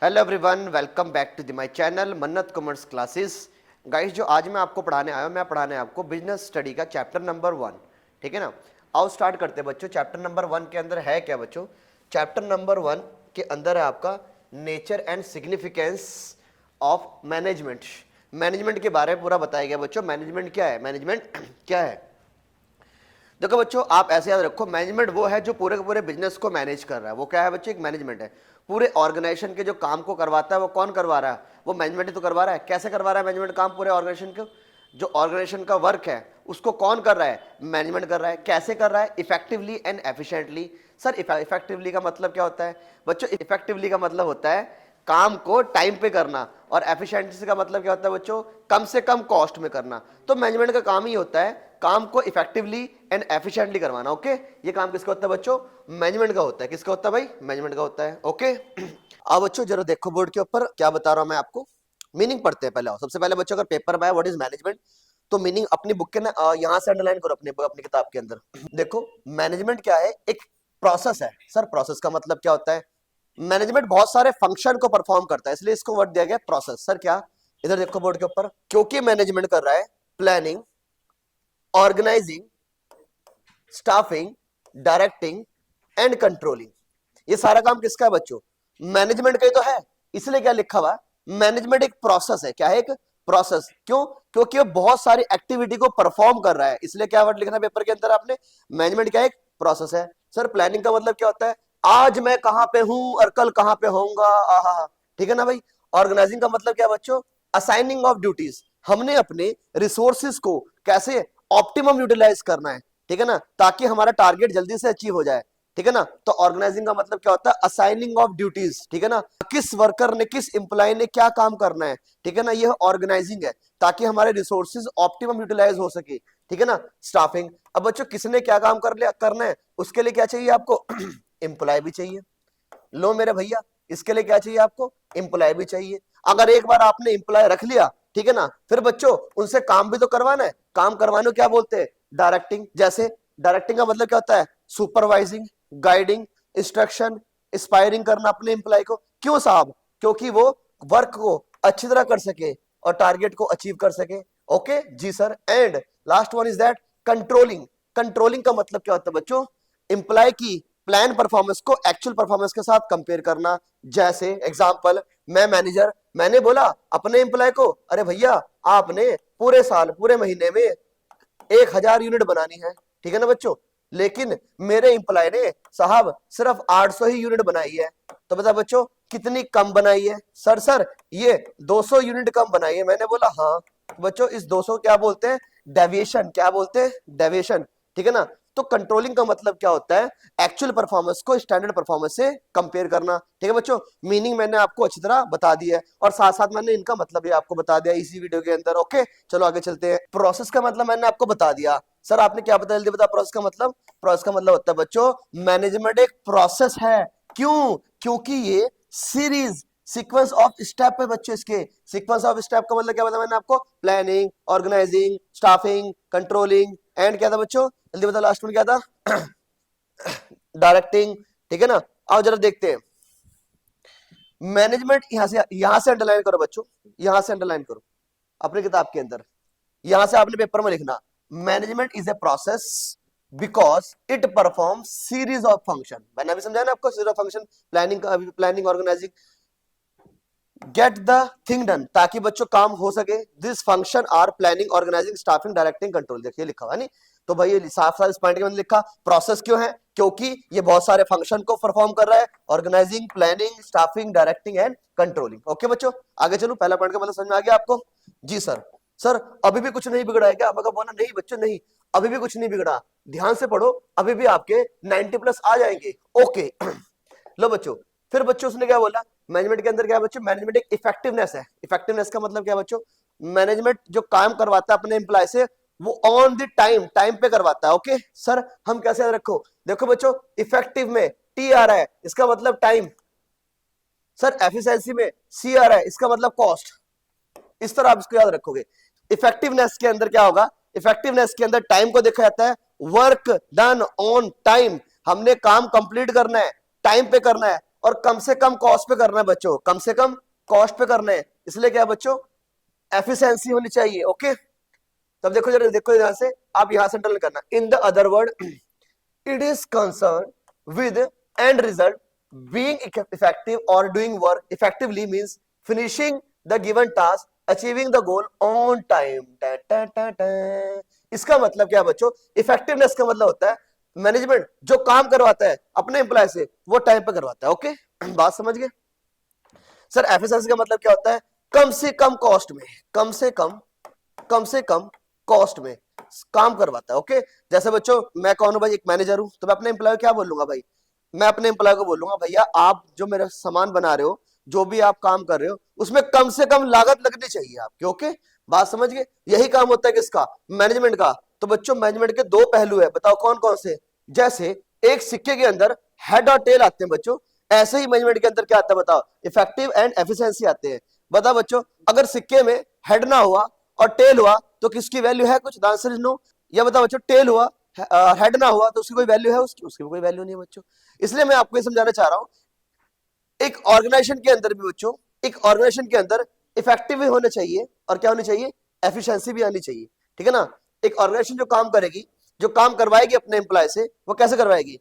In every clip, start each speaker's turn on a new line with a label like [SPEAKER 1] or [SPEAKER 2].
[SPEAKER 1] Hello everyone, welcome back to the my channel Mannat commerce classes. Guys, जो आज मैं आपको पढ़ाने आया हूँ, मैं पढ़ाने आपको बिजनेस स्टडी का चैप्टर नंबर 1। ठीक है ना। आओ स्टार्ट करते हैं बच्चों। चैप्टर नंबर 1 के अंदर है क्या बच्चों? चैप्टर नंबर 1 के अंदर है आपका nature and significance of management. Management के बारे में पूरा बताया गया बच्चों। मैनेजमेंट क्या है, मैनेजमेंट क्या है। देखो बच्चों, आप ऐसे याद रखो, मैनेजमेंट वो है जो पूरे के पूरे बिजनेस को मैनेज कर रहा है। वो क्या है बच्चों? एक मैनेजमेंट है। पूरे ऑर्गेनाइजेशन के जो काम को करवाता है वो कौन करवा रहा है? वो मैनेजमेंट ही तो करवा रहा है। कैसे करवा रहा है मैनेजमेंट काम पूरे ऑर्गेनाइजेशन को? जो ऑर्गेनाइजेशन का वर्क है उसको कौन कर रहा है? मैनेजमेंट कर रहा है। कैसे कर रहा है? Effectively and efficiently. Sir effectively का मतलब क्या होता है बच्चों? इफेक्टिवली का मतलब होता है काम को टाइम पे करना, और एफिशिएंसी का मतलब क्या होता है बच्चों? कम से कम कॉस्ट में करना। तो मैनेजमेंट का काम ही होता है काम को इफेक्टिवली एंड एफिशिएंटली करवाना। ओके, ये काम किसका होता है बच्चों? मैनेजमेंट का होता है। किसका होता है भाई? मैनेजमेंट का होता है। ओके अब बच्चों जरा देखो बोर्ड के ऊपर क्या बता रहा हूं मैं आपको। मीनिंग पढ़ते हैं पहले। सबसे पहले बच्चों, अगर पेपर में है व्हाट इज मैनेजमेंट, तो मीनिंग अपनी बुक के ना यहां से अंडरलाइन करो अपनी अपनी किताब के अंदर। देखो, मैनेजमेंट क्या है? एक प्रोसेस है। सर प्रोसेस का मतलब क्या होता है? मैनेजमेंट बहुत सारे फंक्शन को परफॉर्म करता है, इसलिए इसको वर्ड दिया गया प्रोसेस। सर क्या? इधर देखो बोर्ड के ऊपर, क्योंकि मैनेजमेंट कर रहा है planning, organising, staffing, directing and controlling. ये सारा काम किसका है बच्चों? मैनेजमेंट का ही तो है। इसलिए क्या लिखा हुआ? मैनेजमेंट एक प्रोसेस है। क्या है? एक प्रोसेस। क्यों? क्योंकि वो बहुत सारी एक्टिविटी को परफॉर्म कर रहा है, इसलिए क्या वर्ड लिखना पेपर के अंदर आपने? मैनेजमेंट क्या है? एक प्रोसेस है। सर प्लानिंग का मतलब क्या होता है? आज मैं कहां पे हूं और कल कहां पे होऊंगा। आहा, ठीक है ना भाई। ऑर्गेनाइजिंग का मतलब क्या बच्चों? Assigning of duties. हमने अपने रिसोर्सेज को कैसे ऑप्टिमम यूटिलाइज करना है, ठीक है ना, ताकि हमारा टारगेट जल्दी से अचीव हो जाए। ठीक है ना। तो ऑर्गेनाइजिंग का मतलब क्या होता है? Assigning of duties. ठीक है ना, किस वर्कर ने, किस एम्प्लॉय ने क्या काम करना है, ठीक है ना, यह ऑर्गेनाइजिंग है, ताकि हमारे रिसोर्सेज ऑप्टिमम यूटिलाइज हो सके। ठीक है ना। स्टाफिंग, अब बच्चों किसने क्या काम कर लिया करना है, उसके लिए क्या चाहिए आपको? एम्प्लॉय भी चाहिए। लो मेरे भैया, इसके लिए क्या चाहिए आपको? एम्प्लॉय भी चाहिए। अगर एक बार आपने एम्प्लॉय रख लिया, ठीक है ना, फिर बच्चों उनसे काम भी तो करवाना है। काम करवाने को क्या बोलते हैं? डायरेक्टिंग। जैसे डायरेक्टिंग का मतलब क्या होता है? सुपरवाइजिंग, गाइडिंग, इंस्ट्रक्शन, इंस्पायरिंग करना अपने एम्प्लॉय को। क्यों साहब? क्योंकि वो वर्क को अच्छी तरह कर सके और टारगेट को अचीव कर सके। ओके जी sir. And last one is that controlling. Controlling का मतलब क्या होता है बच्चों? एम्प्लॉय की प्लान परफॉर्मेंस को एक्चुअल परफॉर्मेंस के साथ कंपेयर करना। जैसे एग्जांपल, मैं मैनेजर, मैंने बोला अपने एम्प्लॉय को, अरे भैया आपने पूरे साल पूरे महीने में 1000 यूनिट बनानी है, ठीक है ना बच्चों, लेकिन मेरे एम्प्लॉय ने साहब सिर्फ 800 ही यूनिट बनाई है। तो बता बच्चों कितनी कम बनाई है? सर ये 200 यूनिट कम बनाई है। मैंने बोला हाँ। बच्चों इस 200 क्या बोलते हैं? डेविएशन। क्या बोलते हैं? डेविएशन। ठीक है ना। तो कंट्रोलिंग का मतलब क्या होता है? एक्चुअल परफॉर्मेंस को स्टैंडर्ड परफॉर्मेंस से कंपेयर करना। ठीक है बच्चों, मीनिंग मैंने आपको अच्छी तरह बता दी है, और साथ साथ मैंने इनका मतलब भी आपको बता दिया इसी वीडियो के अंदर। ओके चलो आगे चलते हैं। प्रोसेस का मतलब मैंने आपको बता दिया। सर आपने क्या बता जल्दी बता प्रोसेस का मतलब? प्रोसेस का मतलब होता है बच्चों, मैनेजमेंट एक प्रोसेस है। क्यों? क्योंकि ये सीरीज सीक्वेंस ऑफ स्टेप है बच्चों। इसके सीक्वेंस ऑफ स्टेप का मतलब क्या बताया मैंने आपको? Planning, organising, staffing, controlling and क्या था बच्चों? जल्दी बता लास्ट में क्या था? डायरेक्टिंग। ठीक है ना। आओ जरा देखते हैं मैनेजमेंट। यहां से अंडरलाइन करो बच्चों, यहां से अंडरलाइन करो अपनी किताब के अंदर। यहां से आपने पेपर में लिखना, management is a process because it perform series of function. मैंने अभी समझाया ना आपको, सीरीज ऑफ फंक्शन। प्लानिंग का, planning, organising, get the thing done, ताकि बच्चों काम हो सके। This function are planning, organising, staffing, directing, control. देखिए लिखा हुआ नहीं? तो भाई ये साफ साफ इस पॉइंट के अंदर लिखा प्रोसेस क्यों है? क्योंकि ये बहुत सारे फंक्शन को परफॉर्म कर रहा है, organising, planning, staffing, directing and controlling. Okay बच्चों आगे चलो, पहला पॉइंट का मतलब समझ में आ गया आपको? जी सर। सर अभी भी कुछ नहीं बिगड़ा है क्या? मैं बोला नहीं बच्चों नहीं, अभी भी कुछ नहीं बिगड़ा। ध्यान से पढ़ो, अभी भी आपके 90 प्लस आ जाएंगे। ओके लो बच्चों, फिर बच्चों उसने क्या बोला? मैनेजमेंट के अंदर क्या है बच्चों? मैनेजमेंट एक इफेक्टिवनेस है। इफेक्टिवनेस का मतलब क्या है बच्चों? मैनेजमेंट जो काम करवाता है अपने एम्प्लॉय से, वो ऑन द टाइम, टाइम पे करवाता है। ओके सर हम कैसे याद रखो? देखो बच्चों, इफेक्टिव में टी आ रहा है, इसका मतलब टाइम। सर एफिशिएंसी में सी आ रहा है, इसका मतलब कॉस्ट। इस तरह आप इसको याद रखोगे। इफेक्टिवनेस के अंदर क्या होगा? इफेक्टिवनेस के अंदर टाइम को देखा जाता है, वर्क डन ऑन टाइम। हमने काम कंप्लीट करना है, टाइम पे करना है, और कम से कम कॉस्ट पे करना है बच्चों, कम से कम कॉस्ट पे करना है, इसलिए क्या है बच्चों, एफिशिएंसी होनी चाहिए। ओके, तब देखो जरा, देखो ध्यान से, आप यहां से अंडरलाइन करना, in the other word it is concern with end result being effective और doing work effectively means finishing the given task achieving the goal on time. इसका मतलब क्या है बच्चों, इफेक्टिवनेस का मतलब होता है मैनेजमेंट जो काम करवाता है अपने एम्प्लॉय से वो टाइम पे करवाता है। ओके, बात समझ गए सर। एफिशिएंसी का मतलब क्या होता है, कम से कम कॉस्ट में, कम से कम कॉस्ट में काम करवाता है। ओके, जैसे बच्चों मैं कौन हूं भाई, एक मैनेजर हूं, तो मैं अपने एम्प्लॉय क्या बोलूंगा भाई, मैं अपने एम्प्लॉय को बोलूंगा भैया आप जो मेरा सामान बना रहे हो, जो भी आप काम कर रहे हो उसमें कम से कम लागत लगनी चाहिए आपकी। ओके, बात समझ गए, यही काम होता है किसका, मैनेजमेंट का। तो बच्चों मैनेजमेंट के दो पहलू है, बताओ कौन कौन से, जैसे एक सिक्के के अंदर हेड और टेल आते हैं बच्चों, ऐसे ही मैनेजमेंट के अंदर क्या आता है बताओ, इफेक्टिव एंड एफिशिएंसी आते हैं। बताओ बच्चों, अगर सिक्के में हेड ना हुआ और टेल हुआ तो किसकी वैल्यू है कुछ, द आंसर इज नो। या बताओ बच्चों, टेल हुआ हेड ना हुआ तो उसकी कोई वैल्यू है, उसकी कोई वैल्यू नहीं है बच्चों। इसलिए मैं आपको ये समझाना चाह रहा हूं, एक ऑर्गेनाइजेशन के अंदर भी बच्चों, एक ऑर्गेनाइजेशन के अंदर इफेक्टिव भी होना चाहिए और क्या होनी चाहिए, एफिशिएंसी भी आनी चाहिए। ठीक है ना, एक ऑर्गेनाइजेशन जो काम करेगी, जो काम करवाएगी अपने एम्प्लॉय से, वो कैसे करवाएगी,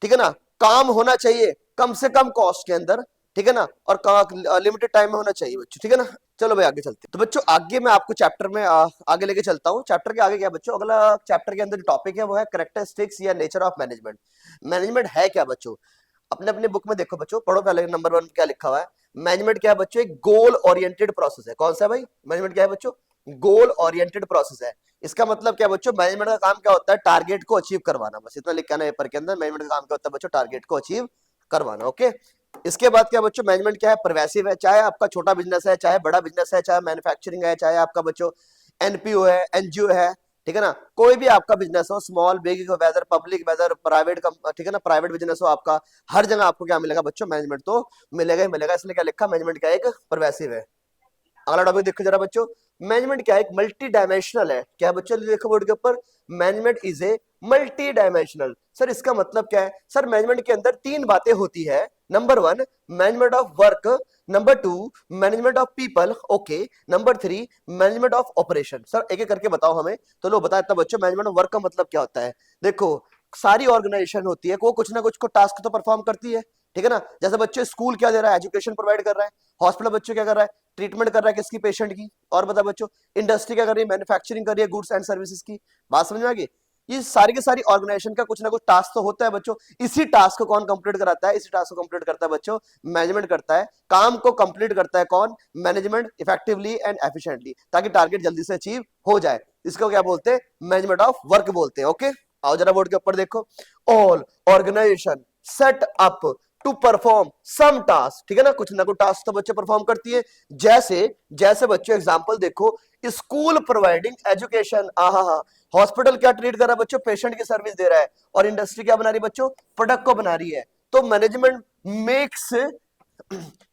[SPEAKER 1] ठीक है ना, काम होना चाहिए कम से कम कॉस्ट के अंदर, ठीक है ना, और लिमिटेड टाइम में होना चाहिए बच्चों। ठीक है ना, चलो भाई आगे चलते हैं। तो बच्चों आगे मैं आपको चैप्टर में आगे लेके चलता हूँ। चैप्टर के आगे क्या बच्चों, अगला चैप्टर के अंदर जो टॉपिक है वो है कैरेक्टरिस्टिक्स या नेचर ऑफ मैनेजमेंट। मैनेजमेंट है क्या बच्चों, अपने अपने बुक में देखो बच्चों, पढ़ो पहले नंबर 1 क्या लिखा हुआ है। मैनेजमेंट क्या है बच्चों, एक गोल ओरिएंटेड प्रोसेस है। कौन सा भाई, मैनेजमेंट क्या है बच्चों, गोल ओरिएंटेड प्रोसेस है। इसका मतलब क्या बच्चों, मैनेजमेंट का काम क्या होता है, टारगेट को अचीव करवाना, बस इतना लिखा है पेपर के अंदर। मैनेजमेंट का काम क्या होता है बच्चों, टारगेट को अचीव करवाना। ओके, इसके बाद क्या बच्चों, मैनेजमेंट क्या है, परवेसिव है, चाहे आपका छोटा बिजनेस है, चाहे बड़ा बिजनेस है, चाहे मैन्युफैक्चरिंग है, चाहे आपका बच्चों एनपीओ है, एनजीओ है, ठीक है ना, कोई भी आपका बिजनेस हो, small big whether public whether private, ठीक है ना, प्राइवेट बिजनेस हो आपका, हर जगह आपको क्या मिलेगा बच्चों, मैनेजमेंट तो मिलेगा ही मिलेगा। इसलिए क्या लिखा, मैनेजमेंट क्या एक परवेसिव है। अगला टॉपिक देखो जरा बच्चों, मैनेजमेंट क्या है, एक मल्टी डायमेंशनल है। क्या बच्चों देखो बोर्ड के ऊपर, management is a multi dimensional. Sir इसका मतलब क्या है, सर मैनेजमेंट के अंदर तीन बातें होती है। Number 1 management of work, number 2 management of people, okay, number 3 management of operation. Sir एक एक करके बताओ हमें, तो लो बता देता बच्चों, मैनेजमेंट ऑफ वर्क का मतलब क्या होता है। देखो सारी ऑर्गेनाइजेशन होती है, वो कुछ ना कुछ को टास्क तो परफॉर्म करती है, ठीक है ना। जैसे बच्चे स्कूल क्या दे रहा है, एजुकेशन प्रोवाइड कर रहा है, हॉस्पिटल बच्चों क्या कर रहा है, ट्रीटमेंट कर रहा है किसकी, पेशेंट की। और बता बच्चों, इंडस्ट्री क्या कर रही है, मैन्युफैक्चरिंग कर रही है गुड्स एंड सर्विसेज की। बात समझ में आ गई, ये सारी की सारी ऑर्गेनाइजेशन का कुछ ना कुछ टास्क तो होता है बच्चों। इसी टास्क को कौन कंप्लीट कराता है, इसी टास्क को कंप्लीट करता है बच्चों मैनेजमेंट करता है। काम को कंप्लीट करता है कौन, मैनेजमेंट, इफेक्टिवली एंड एफिशिएंटली, ताकि टारगेट जल्दी से अचीव हो जाए। इसको क्या बोलते हैं, मैनेजमेंट ऑफ वर्क बोलते हैं। ओके, आओ जरा बोर्ड के ऊपर देखो, all organisation set up to perform some task, ठीक है ना, कुछ ना कुछ टास्क तो बच्चे परफॉर्म करती है। जैसे जैसे बच्चों एग्जांपल देखो, स्कूल प्रोवाइडिंग एजुकेशन, हॉस्पिटल क्या ट्रीट कर रहा है बच्चों, पेशेंट की सर्विस दे रहा है। और इंडस्ट्री क्या बना रही है बच्चों, प्रोडक्ट को बना रही है। तो management makes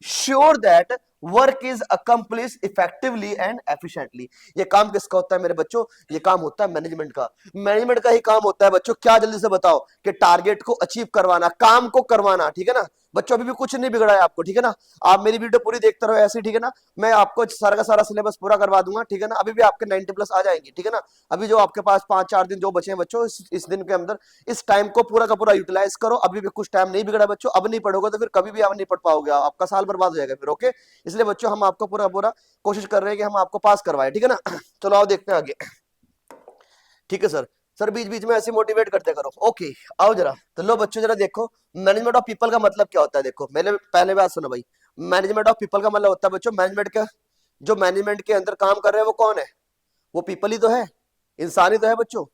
[SPEAKER 1] sure that work is accomplish effectively and efficiently. ये काम किसका होता है मेरे बच्चों, ये काम होता है मैनेजमेंट का। मैनेजमेंट का ही काम होता है बच्चों क्या, जल्दी से बताओ, कि टारगेट को अचीव करवाना, काम को करवाना, ठीक है ना। बच्चों अभी भी कुछ नहीं बिगड़ा है आपको, ठीक है ना, आप मेरी वीडियो पूरी देखते रहो ऐसे, ठीक है ना, मैं आपको सारा का सारा सिलेबस पूरा करवा दूंगा, ठीक है ना। अभी भी आपके 90+ आ जाएंगे, ठीक है ना। अभी जो आपके पास 5-4 दिन जो बचे हैं बच्चों, इस दिन के अंदर इस टाइम को पूरा का पूरा यूटिलाइज करो। अभी भी कुछ टाइम नहीं बिगड़ा बच्चों, अब नहीं पढ़ोगे तो फिर कभी भी आप नहीं पढ़ पाओगे, आपका साल बर्बाद हो जाएगा फिर। ओके, इसलिए बच्चों हम आपको पूरा पूरा कोशिश कर रहे हैं कि हम आपको पास करवाए, ठीक है ना। चलो आओ देखते हैं आगे, ठीक है सर। सर बीच बीच में ऐसे मोटिवेट करते करो। ओके, आओ जरा, तो लो बच्चों जरा देखो, मैनेजमेंट ऑफ पीपल का मतलब क्या होता है। देखो मेरे पहले बात सुनो भाई, मैनेजमेंट ऑफ पीपल का मतलब होता है बच्चों, मैनेजमेंट का जो मैनेजमेंट के अंदर काम कर रहे हैं वो कौन है, वो पीपल ही तो है, इंसान ही तो है बच्चों,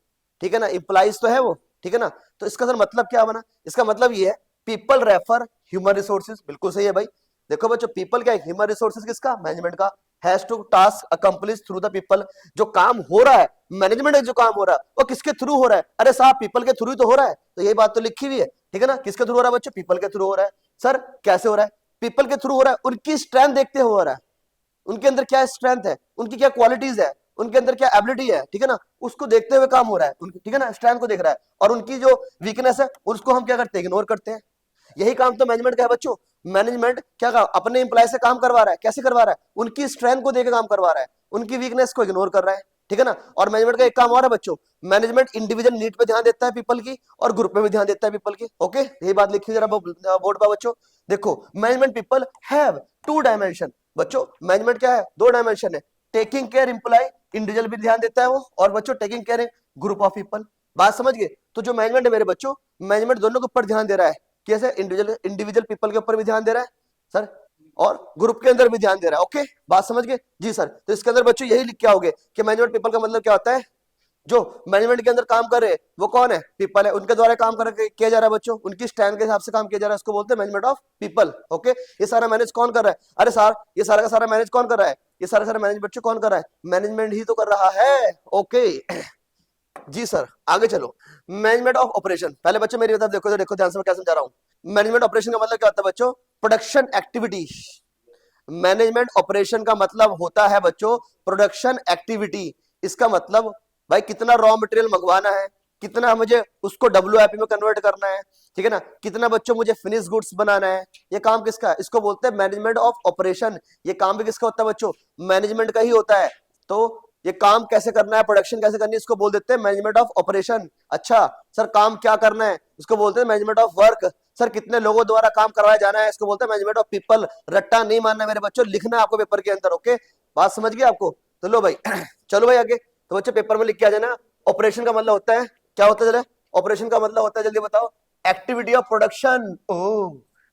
[SPEAKER 1] ठीक है ना, इंप्लाइज तो है वो, ठीक है ना। तो इसका सर मतलब क्या बना, इसका मतलब ये है पीपल रेफर ह्यूमन रिसोर्सेज, बिल्कुल सही है भाई। देखो बच्चों पीपल क्या है, ह्यूमन रिसोर्सेज किसका, मैनेजमेंट का, has to task accomplish through the people. जो काम हो रहा है मैनेजमेंट, जो काम हो रहा है वो किसके थ्रू हो रहा है, अरे साहब पीपल के थ्रू ही तो हो रहा है। तो यही बात तो लिखी हुई है, ठीक है ना, किसके थ्रू हो रहा है बच्चों, पीपल के थ्रू हो रहा है। सर कैसे हो रहा है, पीपल के थ्रू हो रहा है, उनकी स्ट्रेंथ देखते हुए हो रहा है, उनके अंदर क्या स्ट्रेंथ है, उनकी क्या क्वालिटीज है, उनके अंदर क्या एबिलिटी है, ठीक है ना, उसको देखते हुए काम हो रहा है, ठीक है ना, स्ट्रेंथ को देख रहा है। और उनकी जो वीकनेस है उसको हम क्या करते हैं, इग्नोर करते हैं। यही काम तो मैनेजमेंट का है बच्चों, मैनेजमेंट क्या अपने एम्प्लॉय से काम करवा रहा है, कैसे करवा रहा है, उनकी स्ट्रेंथ को देकर काम करवा रहा है, उनकी वीकनेस को इग्नोर कर रहा है, ठीक है ना। और मैनेजमेंट का एक काम और है बच्चों, मैनेजमेंट इंडिविजुअल नीड पे ध्यान देता है पीपल की, और ग्रुप में भी ध्यान देता है पीपल की। ओके, यही बात लिखी जरा बोर्ड पर बच्चों। देखो management people have two dimension, बच्चों मैनेजमेंट क्या है, दो डायमेंशन है। टेकिंग केयर एम्प्लॉय, इंडिविजुअल भी ध्यान देता है वो, और बच्चों taking care group of people. बात समझ गए। तो जो मैनेजमेंट है मेरे बच्चों, मैनेजमेंट दोनों के ऊपर ध्यान दे रहा है, कैसे, इंडिविजुअल पीपल के ऊपर भी ध्यान दे रहा है सर, और ग्रुप के अंदर भी ध्यान दे रहा है। ओके, बात समझ गए जी सर। तो इसके अंदर बच्चों यही लिख के आओगे कि मैनेजमेंट पीपल का मतलब क्या होता है, जो मैनेजमेंट के अंदर काम कर रहे हैं वो कौन है, पीपल है, उनके द्वारा काम किया जा रहा है बच्चों, उनकी स्टैंड के हिसाब से काम किया जा रहा है, उसको बोलते हैं मैनेजमेंट ऑफ पीपल। ओके, ये सारा मैनेज कौन कर रहा है, अरे सर ये सारा का सारा मैनेज कौन कर रहा है, ये सारा मैनेज बच्चों कौन कर रहा है, मैनेजमेंट ही तो कर रहा है। ओके जी सर, आगे चलो। मैनेजमेंट ऑफ ऑपरेशन, पहले बच्चों मेरी तरफ देखो, तो देखो ध्यान से मैं क्या समझा रहा हूं। मैनेजमेंट ऑपरेशन का मतलब क्या होता है बच्चों, प्रोडक्शन एक्टिविटी। मैनेजमेंट ऑपरेशन का मतलब होता है बच्चों प्रोडक्शन एक्टिविटी। इसका मतलब भाई कितना रॉ मटेरियल मंगवाना है, कितना मुझे उसको WIP में कन्वर्ट करना है, ठीक है ना, कितना बच्चों मुझे फिनिश गुड्स बनाना है, ये काम किसका है, इसको बोलते हैं मैनेजमेंट ऑफ ऑपरेशन। ये काम भी किसका होता है बच्चों, मैनेजमेंट का ही होता है। तो ये काम कैसे करना है, प्रोडक्शन कैसे करनी है, इसको बोल देते हैं मैनेजमेंट ऑफ ऑपरेशन। अच्छा सर काम क्या करना है, इसको बोलते हैं मैनेजमेंट ऑफ वर्क। सर कितने लोगों द्वारा काम करवाया जाना है, इसको बोलते हैं मैनेजमेंट ऑफ पीपल। रट्टा नहीं मानना मेरे बच्चों, लिखना है आपको पेपर के अंदर। ओके, बात समझ गए आपको। तो लो भाई चलो भाई आगे। तो बच्चों पेपर में लिख के आ जाना, ऑपरेशन का मतलब होता है, क्या होता है जरा, ऑपरेशन का मतलब होता है जल्दी बताओ, एक्टिविटी ऑफ प्रोडक्शन। ओ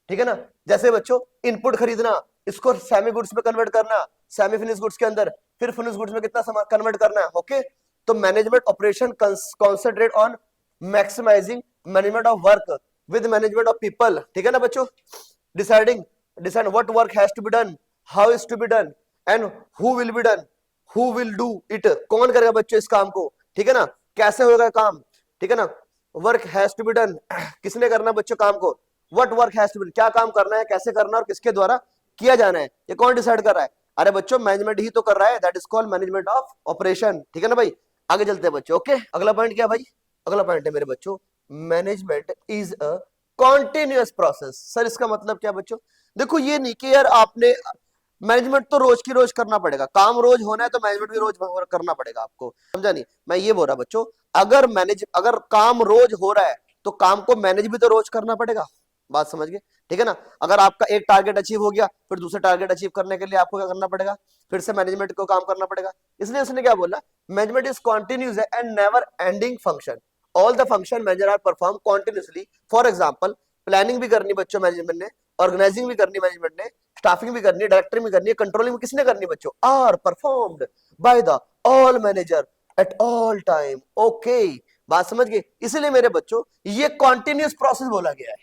[SPEAKER 1] ठीक है ना, जैसे बच्चों इनपुट खरीदना, इसको सेमी गुड्स में कन्वर्ट करना, सेमी फिनिश गुड्स के अंदर, फिर फिनिश गुड्स में कितना सामान कन्वर्ट करना है। ओके, तो management operation concentrate on maximising management of work with management of people, ठीक है ना बच्चों। Decide what work has to be done, how is to be done, and who will be done, who will do it, कौन करेगा बच्चों इस काम को, ठीक है ना, कैसे होगा काम, ठीक है ना। Work has to be done, किसने करना बच्चों काम को, what work has to be, क्या काम करना है, कैसे करना और किसके द्वारा किया जाना है, ये कौन डिसाइड कर रहा है, अरे बच्चों मैनेजमेंट ही तो कर रहा है, that is called management of operation, ठीक है ना भाई। आगे चलते हैं बच्चों। ओके, अगला पॉइंट क्या भाई, अगला पॉइंट है मेरे बच्चों, management is a continuous process. Sir इसका मतलब क्या बच्चों, देखो ये नहीं कि यार आपने मैनेजमेंट तो रोज की रोज करना पड़ेगा, काम रोज होना है तो मैनेजमेंट भी रोज करना पड़ेगा आपको, समझा नहीं, मैं ये बोल रहा बच्चों, अगर काम रोज हो रहा है तो काम को मैनेज भी तो रोज करना पड़ेगा। बात समझ गए, ठीक है ना। अगर आपका एक टारगेट अचीव हो गया, फिर दूसरा टारगेट अचीव करने के लिए आपको क्या करना पड़ेगा, फिर से मैनेजमेंट को काम करना पड़ेगा। इसलिए उसने क्या बोला, management is continuous and never ending function, all the function manager are perform continuously. For example planning भी करनी बच्चों मैनेजमेंट ने, ऑर्गेनाइजिंग भी करनी मैनेजमेंट ने, स्टाफिंग भी करनी है, डायरेक्टरिंग भी करनी है, कंट्रोलिंग किसने करनी बच्चों, are performed by the all manager at all time. Okay, बात समझ गए। इसलिए मेरे बच्चों ये कॉन्टिन्यूस प्रोसेस बोला गया है,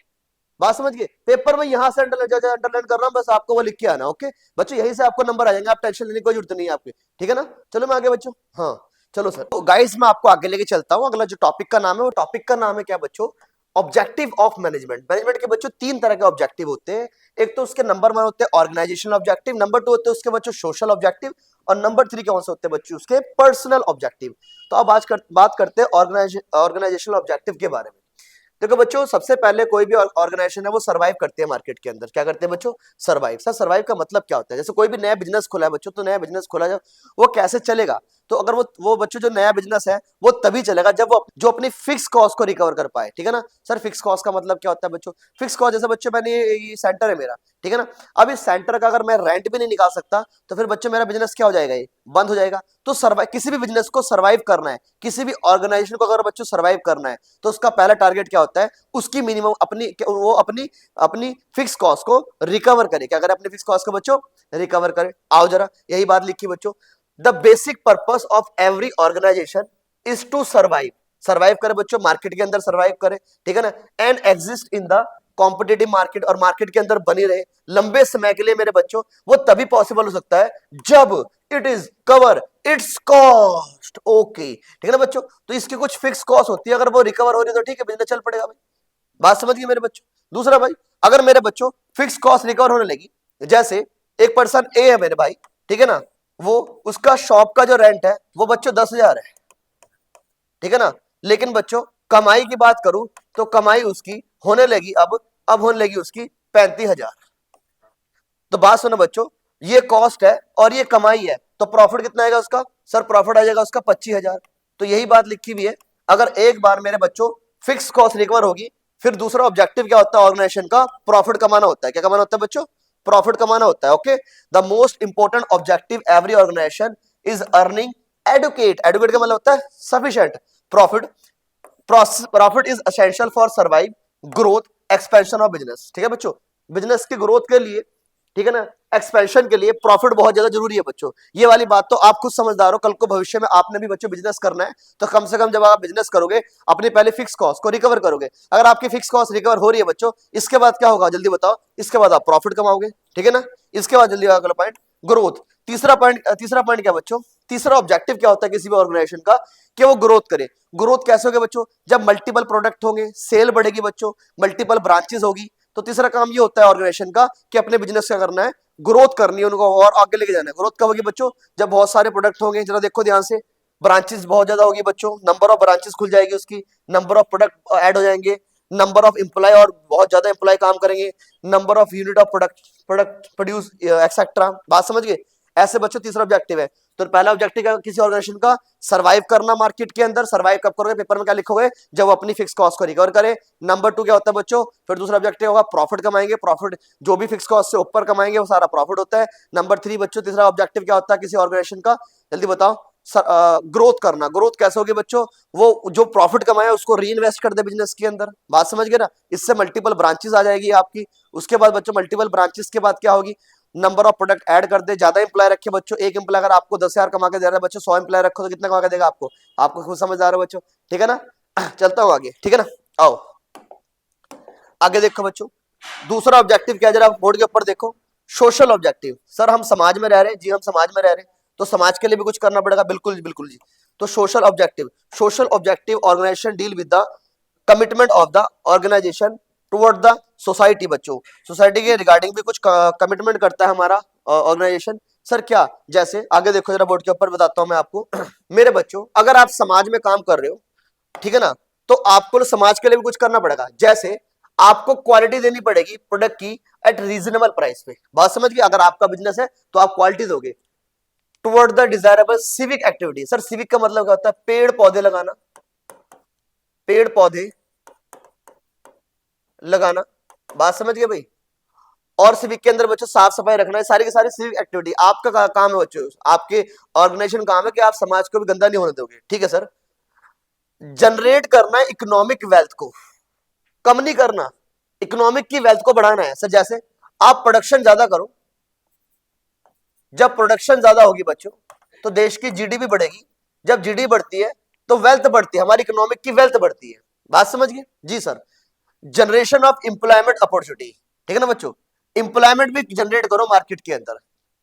[SPEAKER 1] बात समझ गए। पेपर में यहां से अंडरलाइन कर रहा हूं, बस आपको वो लिख के आना। ओके बच्चों, यहीं से आपको नंबर आ जाएंगे, आप टेंशन लेने की कोई जरूरत नहीं है आपकी, ठीक है ना। चलो मैं आगे बच्चों, हाँ चलो सर। तो गाइस मैं आपको आगे लेके चलता हूं, अगला जो टॉपिक का नाम है वो टॉपिक का नाम है क्या बच्चों, ऑब्जेक्टिव ऑफ मैनेजमेंट। मैनेजमेंट के बच्चों तीन तरह के ऑब्जेक्टिव होते हैं, एक तो उसके नंबर 1 होते हैं ऑर्गेनाइजेशनल ऑब्जेक्टिव, नंबर 2 होते हैं उसके बच्चों सोशल ऑब्जेक्टिव, और नंबर 3 कौन से होते हैं बच्चों, उसके पर्सनल ऑब्जेक्टिव। तो अब आज बात करते हैं ऑर्गेनाइजेशनल ऑब्जेक्टिव के बारे में। देखो बच्चों, सबसे पहले कोई भी ऑर्गेनाइजेशन है वो सर्वाइव करते हैं मार्केट के अंदर, क्या करते हैं बच्चों, सर्वाइव। सर सर्वाइव का मतलब क्या होता है, जैसे कोई भी नया बिजनेस खोला है बच्चों, तो नया बिजनेस खोला जब वो कैसे चलेगा, तो अगर वो बच्चों जो नया बिजनेस है वो तभी चलेगा जब वो जो अपनी फिक्स कॉस्ट को रिकवर कर पाए, ठीक है ना। सर फिक्स कॉस्ट का मतलब क्या होता है बच्चों, फिक्स कॉस्ट जैसे बच्चों मैंने ये सेंटर है मेरा, ठीक है ना, अब इस सेंटर का अगर मैं रेंट भी नहीं निकाल सकता तो फिर बच्चों मेरा बिजनेस क्या हो जाएगा, ये बंद हो जाएगा। तो किसी भी बिजनेस को सर्वाइव करना है, किसी भी ऑर्गेनाइजेशन को अगर बच्चों सर्वाइव करना है, तो उसका पहला टारगेट क्या होता है, उसकी मिनिमम अपनी फिक्स कॉस्ट को रिकवर करे, क्या करे, अपनी फिक्स कॉस्ट को बच्चों रिकवर करे। आओ जरा, यही बात लिखी बच्चों, the basic purpose of every organisation is to survive, survive करे बच्चों, मार्केट के अंदर सर्वाइव करे, ठीक है ना, and exist in the competitive market, और मार्केट के अंदर बनी रहे लंबे समय के लिए मेरे बच्चों, वो तभी पॉसिबल हो सकता है जब it is cover it's cost. Okay ठीक है ना बच्चों, तो इसकी कुछ फिक्स कॉस्ट होती है, अगर वो रिकवर हो रही है तो ठीक है, बिजनेस चल पड़ेगा भाई। बात समझ गए मेरे बच्चों। दूसरा भाई, अगर मेरे बच्चों फिक्स कॉस्ट रिकवर होने लगी, जैसे एक पर्सन ए है मेरे भाई, ठीक है ना, वो उसका शॉप का जो रेंट है वो बच्चों 10,000 है, ठीक है ना, लेकिन बच्चों कमाई की बात करूं तो कमाई उसकी होने लगी अब होने लगी उसकी 35,000, तो बात सुनो बच्चों, ये कॉस्ट है और ये कमाई है, तो प्रॉफिट कितना आएगा उसका? सर प्रॉफिट आ जाएगा उसका 25,000। तो यही बात लिखी हुई है, अगर एक बार मेरे बच्चों फिक्स कॉस्ट रिकवर होगी, फिर दूसरा ऑब्जेक्टिव क्या होता है ऑर्गेनाइजेशन का? प्रॉफिट कमाना होता है। क्या कमाना होता है बच्चों? प्रॉफिट कमाना होता है। Okay, the most important objective every organisation is earning adequate. Adequate का मतलब होता है sufficient profit. Profit is essential for survive, growth, expansion of business. ठीक है बच्चों, बिजनेस की ग्रोथ के लिए, ठीक है ना, एक्सपेंशन के लिए प्रॉफिट बहुत ज्यादा जरूरी है बच्चों। ये वाली बात तो आप खुद समझदार हो, कल को भविष्य में आपने भी बच्चों बिजनेस करना है, तो कम से कम जब आप बिजनेस करोगे अपनी पहले फिक्स कॉस्ट को रिकवर करोगे। अगर आपकी फिक्स कॉस्ट रिकवर हो रही है बच्चों, इसके बाद क्या होगा जल्दी बताओ? इसके बाद आप प्रॉफिट कमाओगे। ठीक है ना, इसके बाद जल्दी अगला पॉइंट ग्रोथ। तीसरा पॉइंट क्या बच्चों? तीसरा ऑब्जेक्टिव क्या होता है किसी भी ऑर्गेनाइजेशन का? कि वो ग्रोथ करे। ग्रोथ कैसे होगी बच्चों? जब मल्टीपल प्रोडक्ट होंगे, सेल बढ़ेगी बच्चों, मल्टीपल ब्रांचेस होगी, तो तीसरा काम ये होता है ऑर्गेनाइजेशन का कि अपने बिजनेस क्या करना है? ग्रोथ करनी है उनको और आगे लेके जाना है। ग्रोथ कब होगी बच्चों? जब बहुत सारे प्रोडक्ट होंगे, जरा देखो ध्यान से, ब्रांचेस बहुत ज्यादा होगी बच्चों, नंबर ऑफ ब्रांचेस खुल जाएगी उसकी, नंबर ऑफ प्रोडक्ट ऐड हो जाएंगे, नंबर ऑफ एम्प्लॉय और बहुत ज्यादा एम्प्लॉय काम करेंगे, number of unit of product produce etcetera. बात समझ गए? ऐसे बच्चों तीसरा ऑब्जेक्टिव है। तो पहला ऑब्जेक्टिव है किसी ऑर्गेनाइजेशन का? सर्वाइव करना मार्केट के अंदर। सर्वाइव कब करोगे? पेपर में क्या लिखोगे? जब वो अपनी फिक्स कॉस्ट को रिकवर करे। नंबर 2 क्या होता है बच्चों? फिर दूसरा ऑब्जेक्टिव होगा प्रॉफिट कमाएंगे। प्रॉफिट जो भी फिक्स कॉस्ट से ऊपर कमाएंगे वो सारा प्रॉफिट होता है। नंबर 3 बच्चों तीसरा ऑब्जेक्टिव क्या होता है किसी ऑर्गेनाइजेशन का? जल्दी बताओ। ग्रोथ करना। ग्रोथ कैसे होगी बच्चों? वो जो प्रॉफिट कमाया उसको री इन्वेस्ट कर दे बिजनेस के अंदर। बात समझ गए ना? इससे मल्टीपल ब्रांचेस आ जाएगी आपकी। उसके बाद बच्चों मल्टीपल ब्रांचेस के बाद क्या होगी? नंबर ऑफ प्रोडक्ट ऐड कर दे, ज्यादा इंप्लॉय रखे बच्चों। एक इंप्लॉय अगर आपको 10,000 कमा के दे रहा है बच्चों, 100 इंप्लॉय रखो तो कितना कमा के देगा आपको? आपको खुद समझ आ रहा है बच्चों? ठीक है ना, चलता हूँ आगे। ठीक है ना, आओ आगे देखो बच्चों, दूसरा ऑब्जेक्टिव क्या है जरा बोर्ड के ऊपर देखो। Social objective. सर हम समाज में रह रहे हैं जी, हम समाज में रह रहे हैं तो समाज के लिए भी कुछ करना पड़ेगा। बिल्कुल जी, बिल्कुल जी। तो social objective organisation deal with the commitment of the organisation toward the society. बच्चों सोसाइटी के रिगार्डिंग भी कुछ कमिटमेंट करता है हमारा ऑर्गेनाइजेशन। सर क्या? जैसे आगे देखो जरा बोर्ड के ऊपर बताता हूं मैं आपको। मेरे बच्चों अगर आप समाज में काम कर रहे हो, ठीक है ना, तो आपको समाज के लिए भी कुछ करना पड़ेगा। जैसे आपको क्वालिटी देनी पड़ेगी प्रोडक्ट की एट रीजनेबल प्राइस पे। बात समझ गए? अगर आपका बिजनेस है तो आप क्वालिटी दोगे। Toward the desirable civic activity. Sir civic का मतलब क्या होता है? पेड़ पौधे लगाना, पेड़ पौधे लगाना। बात समझ गए भाई? और सिविक के अंदर बच्चों साफ सफाई रखना है, सारी की सारी सिविक एक्टिविटी आपका काम है बच्चों। आपके ऑर्गेनाइजेशन काम है कि आप समाज को भी गंदा नहीं होने दोगे। ठीक है सर। जनरेट करना है इकोनॉमिक वेल्थ को, कम नहीं करना, इकोनॉमिक की वेल्थ को बढ़ाना है। सर जैसे आप प्रोडक्शन ज्यादा करो, जब प्रोडक्शन ज्यादा होगी बच्चों तो देश की जीडीपी बढ़ेगी, जब जीडीपी बढ़ती है तो वेल्थ बढ़ती है, हमारी इकोनॉमिक की वेल्थ बढ़ती है। बात समझ गए? जी sir. Generation of employment opportunity. ठीक है ना बच्चों, इंप्लॉयमेंट भी जनरेट करो मार्केट के अंदर,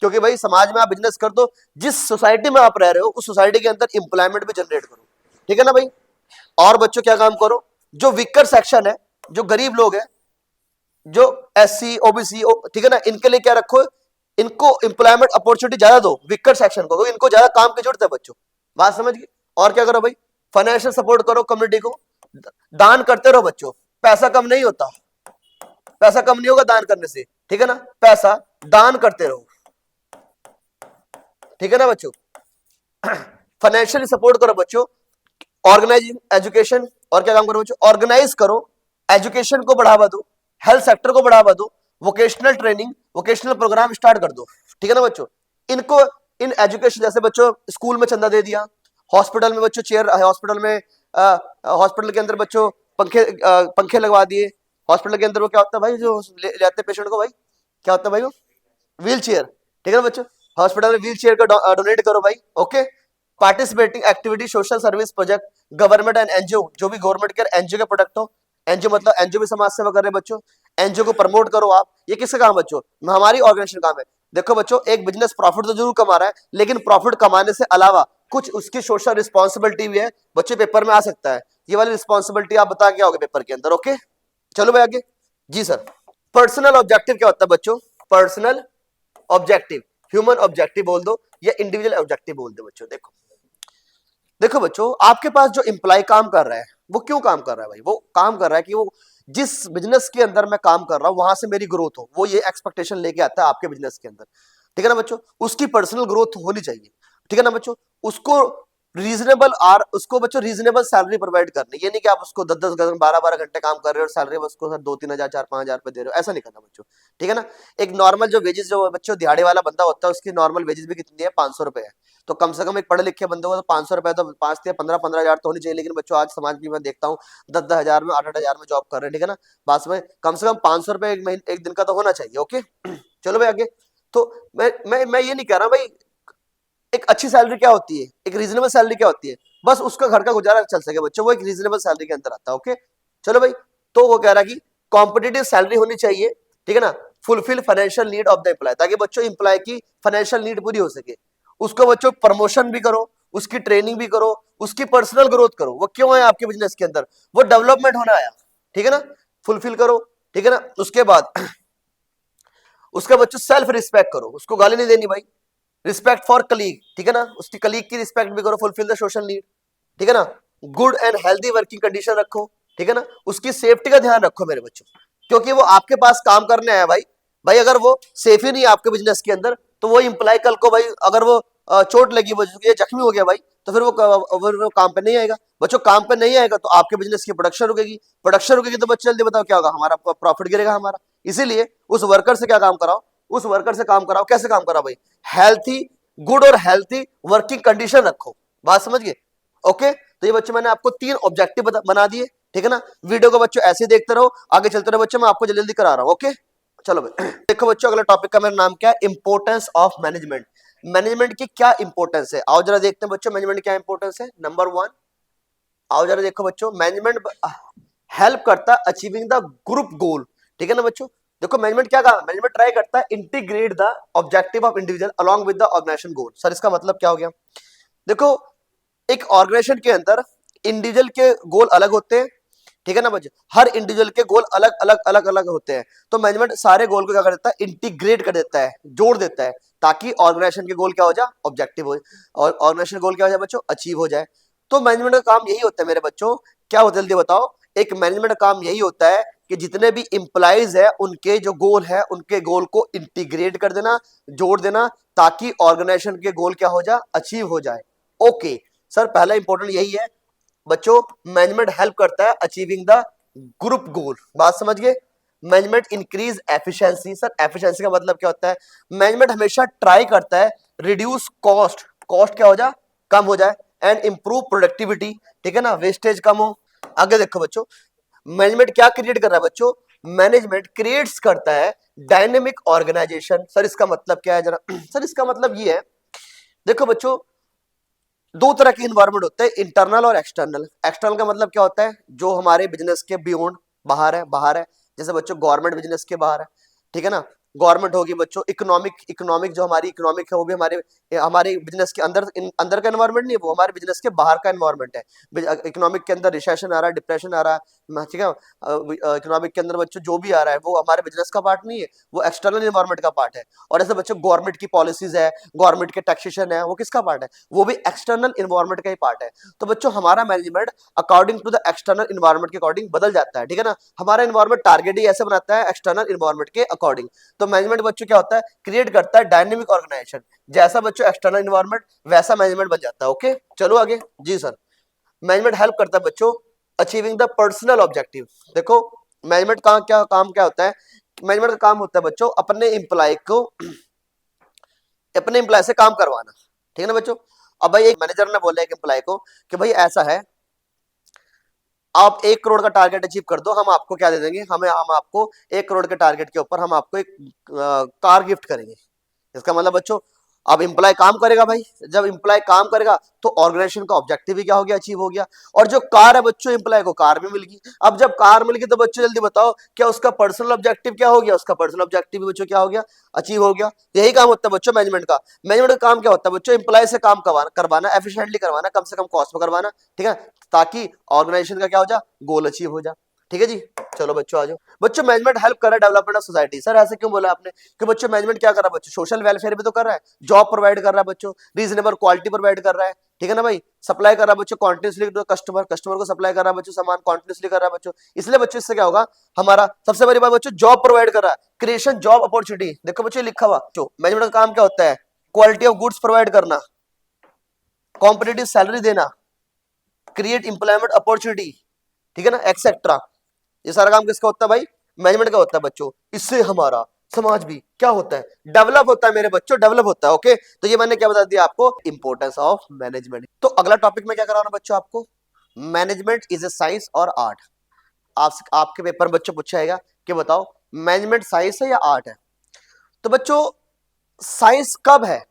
[SPEAKER 1] क्योंकि भाई समाज में आप बिजनेस कर दो, जिस सोसाइटी में आप रह रहे हो उस सोसाइटी के अंदर इंप्लॉयमेंट भी जनरेट करो। ठीक है ना भाई? और बच्चों क्या काम करो? जो वीकर सेक्शन है, जो गरीब लोग हैं, जो एससी ओबीसी, ठीक है ना, इनके लिए क्या रखो? इनको इंप्लॉयमेंट अपॉर्चुनिटी ज्यादा दो, वीकर सेक्शन को, इनको ज्यादा काम की जरूरत है बच्चों। बात समझ गए? और क्या करो भाई? फाइनेंशियल सपोर्ट करो कम्युनिटी को, दान करते रहो बच्चों। पैसा कम नहीं होता, पैसा कम नहीं होगा दान करने से। ठीक है ना, पैसा दान करते रहो। ठीक है ना बच्चों? फाइनेंशियली सपोर्ट करो बच्चों। Organising education. और क्या काम करो बच्चों? ऑर्गेनाइज करो, एजुकेशन को बढ़ावा दो, हेल्थ सेक्टर को बढ़ावा दो, vocational training, vocational programme start कर दो। ठीक है ना बच्चों? इनको इन एजुकेशन, जैसे बच्चों स्कूल में चंदा दे दिया, हॉस्पिटल में बच्चों चेयर, हॉस्पिटल में हॉस्पिटल के अंदर बच्चों पंखे लगवा दिए। हॉस्पिटल के अंदर वो क्या होता है भाई, जो ले आते पेशेंट को भाई, क्या होता है भाई वो? Wheel chair. ठीक है ना बच्चों? हॉस्पिटल में व्हील चेयर का डोनेट करो भाई। Okay. Participating activity, social service project, government and NGO, जो भी गवर्नमेंट के एनजीओ के प्रोडक्ट हो। एनजीओ मतलब एनजीओ भी समाज सेवा कर रहे हैं बच्चों, एनजीओ को प्रमोट करो आप। ये किसका काम बच्चों? हमारी ऑर्गेनाइजेशन काम है। देखो बच्चों एक बिजनेस प्रॉफिट तो जरूर कमा रहा है, लेकिन प्रॉफिट कमाने से अलावा कुछ उसकी सोशल रिस्पॉन्सिबिलिटी भी है बच्चों, पेपर में आ सकता है। ये वाली रिस्पॉन्सिबिलिटी आप बता के आओगे पेपर के अंदर। ओके चलो भाई आगे। जी सर। पर्सनल ऑब्जेक्टिव क्या होता है बच्चों? पर्सनल ऑब्जेक्टिव, ह्यूमन ऑब्जेक्टिव बोल दो या इंडिविजुअल ऑब्जेक्टिव बोल दो बच्चों। देखो देखो बच्चों, आपके पास जो एम्प्लॉय काम कर रहा है वो क्यों काम कर रहा है भाई? वो काम कर रहा है कि वो जिस बिजनेस के अंदर मैं काम कर रहा हूं वहां से मेरी ग्रोथ हो, वो ये एक्सपेक्टेशन लेके आता है आपके बिजनेस के अंदर, ठीक है ना बच्चों। उसकी पर्सनल ग्रोथ होनी चाहिए, ठीक है ना बच्चों। उसको उसको बच्चों रीजनेबल सैलरी प्रोवाइड करनी, ये नहीं कि आप उसको 10-10 12-12 घंटे काम कर रहे हो और सैलरी उसको सर 2-3 हजार 4-5 हजार रुपए दे रहे हो, ऐसा नहीं करना बच्चों, ठीक है ना। एक नॉर्मल जो वेजेस जो बच्चों दिहाड़ी वाला बंदा होता है उसकी नॉर्मल वेजेस भी कितनी है, 500 रुपए है। तो कम से कम एक पढ़े लिखे बंदे को तो 500 रुपए तो 5 से 15-15 हजार तो होनी चाहिए। लेकिन बच्चों आज समाज में मैं देखता हूँ 10-10 हजार में 8-8 हजार में जॉब कर रहे हैं, ठीक है ना। बात में कम से कम 500 रुपए एक महीने एक दिन का तो होना चाहिए, ओके। चलो भाई आगे। तो मैं ये नहीं कह रहा भाई एक अच्छी सैलरी क्या होती है, एक रीजनेबल सैलरी क्या होती है, बस उसका घर का गुजारा चल सके बच्चों, वो एक रीजनेबल सैलरी के अंदर आता है, ओके। चलो भाई, तो वो कह रहा है कि कॉम्पिटिटिव सैलरी होनी चाहिए, ठीक है ना। Fulfil financial need of the employ, ताकि बच्चों एम्प्लॉय की फाइनेंशियल नीड पूरी हो सके। उसको बच्चों प्रमोशन भी करो, उसकी ट्रेनिंग भी करो, उसकी पर्सनल ग्रोथ करो। वो क्यों है आपके बिजनेस के अंदर, वो डेवलपमेंट होना आया, ठीक है ना। फुलफिल करो, ठीक है ना। उसके बाद उसका बच्चों सेल्फ रिस्पेक्ट करो, उसको गाली नहीं देनी भाई। रिस्पेक्ट फॉर कलीग, ठीक है ना, उसकी कलीग की रिस्पेक्ट भी करो। फुलफिल द सोशल नीड, ठीक है ना। Good and healthy working condition रखो, ठीक है ना। उसकी सेफ्टी का ध्यान रखो मेरे बच्चों, क्योंकि वो आपके पास काम करने आया भाई। भाई अगर वो सेफ ही नहीं है आपके बिजनेस के अंदर, तो वो इंप्लाई कल को भाई अगर वो चोट लगी, वो जख्मी हो गया भाई, तो फिर वो काम पे नहीं आएगा बच्चों। काम पे नहीं आएगा तो आपके बिजनेस की प्रोडक्शन रुकेगी, प्रोडक्शन रुकेगी तो बच्चे जल्दी बताओ क्या होगा, हमारा प्रॉफिट गिरेगा हमारा। इसीलिए उस वर्कर से क्या काम कराओ, उस वर्कर से काम कराओ। कैसे काम कराओ भाई, हेल्थी, गुड और हेल्थी वर्किंग कंडीशन रखो। बात समझ गए, ओके। तो ये बच्चों मैंने आपको 3 ऑब्जेक्टिव बना दिए, ठीक है ना। वीडियो को बच्चों ऐसे देखते रहो, आगे चलते रहो बच्चों, मैं आपको जल्दी जल्दी करा रहा हूं, ओके। चलो भाई देखो बच्चों, अगला टॉपिक का मेरा नाम क्या है, इंपोर्टेंस ऑफ मैनेजमेंट। मैनेजमेंट की क्या इंपोर्टेंस है, आओ जरा देखते हैं बच्चों मैनेजमेंट क्या इंपोर्टेंस है। नंबर 1, आओ जरा देखो बच्चों, मैनेजमेंट हेल्प करता है अचीविंग द ग्रुप गोल, ठीक है ना बच्चों। देखो मैनेजमेंट क्या कहा, मैनेजमेंट ट्राई करता है integrate the objective of individual along with the organisation goal. Sir इसका मतलब क्या हो गया, देखो एक ऑर्गेनाइजेशन के अंदर इंडिविजुअल के गोल अलग होते हैं, ठीक है ना बच्चे। हर इंडिविजुअल के गोल अलग अलग अलग अलग होते हैं। तो मैनेजमेंट सारे गोल को क्या कर देता है, इंटीग्रेट कर देता है, जोड़ देता है, ताकि ऑर्गेनाइजेशन के गोल क्या हो जाए, ऑब्जेक्टिव हो, और ऑर्गेनाइजेशन गोल क्या हो जाए बच्चों, अचीव हो जाए। तो मैनेजमेंट का काम यही होता है मेरे बच्चों, क्या होता है जल्दी बताओ। एक मैनेजमेंट का काम यही होता है कि जितने भी इंप्लॉइज है उनके जो गोल है, उनके गोल को इंटीग्रेट कर देना, जोड़ देना, ताकि ऑर्गेनाइजेशन के गोल क्या हो जाए, अचीव हो जाए। ओके सर, पहला इंपॉर्टेंट यही है बच्चों, मैनेजमेंट हेल्प करता है अचीविंग द ग्रुप गोल। बात समझ गए। Management increase efficiency, sir efficiency का मतलब क्या होता है, मैनेजमेंट हमेशा ट्राई करता है रिड्यूस कॉस्ट, कॉस्ट क्या हो जाए, कम हो जाए, एंड इंप्रूव प्रोडक्टिविटी, ठीक है ना, वेस्टेज कम हो। आगे देखो बच्चों, मैनेजमेंट क्या क्रिएट कर रहा है बच्चों, मैनेजमेंट क्रिएट्स करता है डायनेमिक ऑर्गेनाइजेशन। सर इसका मतलब क्या है जरा सर इसका मतलब ये है, देखो बच्चों 2 तरह के इन्वायरमेंट होते हैं, इंटरनल और एक्सटर्नल। एक्सटर्नल का मतलब क्या होता है, जो हमारे बिजनेस के बियॉन्ड, बाहर है, जैसे बच्चों गवर्नमेंट बिजनेस के बाहर है, ठीक है ना। गवर्नमेंट होगी बच्चों, इकोनॉमिक जो हमारी इकोनॉमिक है वो भी हमारे हमारे बिजनेस के अंदर का एनवायरमेंट नहीं है, वो हमारे बिजनेस के बाहर का एनवायरमेंट है। इकोनॉमिक के अंदर रिसेशन आ रहा है, डिप्रेशन आ रहा है, ठीक है। इकोनॉमिक के अंदर बच्चों जो भी आ रहा है वो हमारे बिजनेस का पार्ट नहीं है, वो एक्सटर्नल एनवायरमेंट का पार्ट है। और ऐसे बच्चों गवर्नमेंट की पॉलिसीज है, गवर्नमेंट के टैक्सेशन है, वो किसका पार्ट है, वो भी एक्सटर्नल इन्वायरमेंट का ही पार्ट है। तो बच्चों हमारा management according to the external environment के अकॉर्डिंग बदल जाता है, ठीक है ना। हमारा इन्वायरमेंट टारगेट ही ऐसे बनाता है एक्सटर्नल इन्वायरमेंट के अकॉर्डिंग। तो मैनेजमेंट बच्चों क्या होता है, क्रिएट करता है डायनेमिक ऑर्गेनाइजेशन, जैसा बच्चों एक्सटर्नल इन्वायरमेंट वैसा मैनेजमेंट बन जाता है। ओके चलो आगे जी सर। मैनेजमेंट हेल्प करता है बच्चों अचीविंग द पर्सनल ऑब्जेक्टिव। देखो मैनेजमेंट का क्या काम क्या होता है, मैनेजमेंट का काम होता है बच्चों अपने एम्प्लॉय से काम करवाना, ठीक है ना बच्चों। अब भाई एक मैनेजर ने बोला एक एम्प्लॉय को कि भाई ऐसा है, आप 1 करोड़ का टारगेट अचीव कर दो, हम आपको क्या दे देंगे, हम आपको 1 करोड़ के टारगेट के ऊपर हम आपको एक कार गिफ्ट करेंगे। इसका मतलब बच्चों अब एम्प्लॉय काम करेगा भाई, जब एम्प्लॉय काम करेगा तो ऑर्गेनाइजेशन का ऑब्जेक्टिव भी क्या हो गया, अचीव हो गया। और जो कार है बच्चों, एम्प्लॉय को कार भी मिल गई। अब जब कार मिल गई तो बच्चों जल्दी बताओ क्या उसका पर्सनल ऑब्जेक्टिव क्या हो गया, उसका पर्सनल ऑब्जेक्टिव भी बच्चों क्या हो गया, अचीव हो गया। यही काम होता है बच्चों मैनेजमेंट का। मैनेजमेंट का काम क्या होता है बच्चों, एम्प्लॉय से काम करवाना, एफिशिएंटली करवाना, कम से कम कॉस्ट में करवाना, ठीक है, ताकि ऑर्गेनाइजेशन का क्या हो जाए, गोल अचीव हो जाए, ठीक है जी। चलो बच्चों आ जाओ। बच्चों मैनेजमेंट हेल्प कर रहा है डेवलपमेंट ऑफ सोसाइटी। सर ऐसे क्यों बोला आपने? कि बच्चों मैनेजमेंट क्या कर रहा है बच्चों? सोशल वेलफेयर भी तो कर रहा है, जॉब प्रोवाइड कर रहा है बच्चों, रीजनेबल क्वालिटी प्रोवाइड कर रहा है, ठीक है ना भाई, सप्लाई कर रहा है बच्चों कॉन्टिन्यूसली टू कस्टमर, कस्टमर को सप्लाई कर रहा है बच्चों, सामान कॉन्टिन्यूसली कर रहा है बच्चों। इसलिए बच्चों इससे क्या होगा हमारा, सबसे बड़ी बात बच्चों जॉब प्रोवाइड कर रहा है, क्रिएशन जॉब अपॉर्चुनिटी। देखो बच्चों लिखा हुआ मैनेजमेंट का काम क्या होता है? क्वालिटी ऑफ गुड्स प्रोवाइड करना, कॉम्पिटिटिव सैलरी देना, क्रिएट एम्प्लॉयमेंट अपॉर्चुनिटी, ठीक है ना, एक्सेट्रा। ये सारा काम किसका होता है भाई? मैनेजमेंट का होता है बच्चों। इससे हमारा समाज भी क्या होता है? डेवलप होता है मेरे बच्चों, डेवलप होता है। ओके, तो ये मैंने क्या बता दिया आपको, इंपॉर्टेंस ऑफ मैनेजमेंट। तो अगला टॉपिक मैं क्या करा रहा हूं बच्चों आपको, मैनेजमेंट इज ए साइंस और आर्ट। आपके पेपर में बच्चों पूछा जाएगा कि बताओ मैनेजमेंट साइंस है या आर्ट है? तो बच्चों साइंस कब है,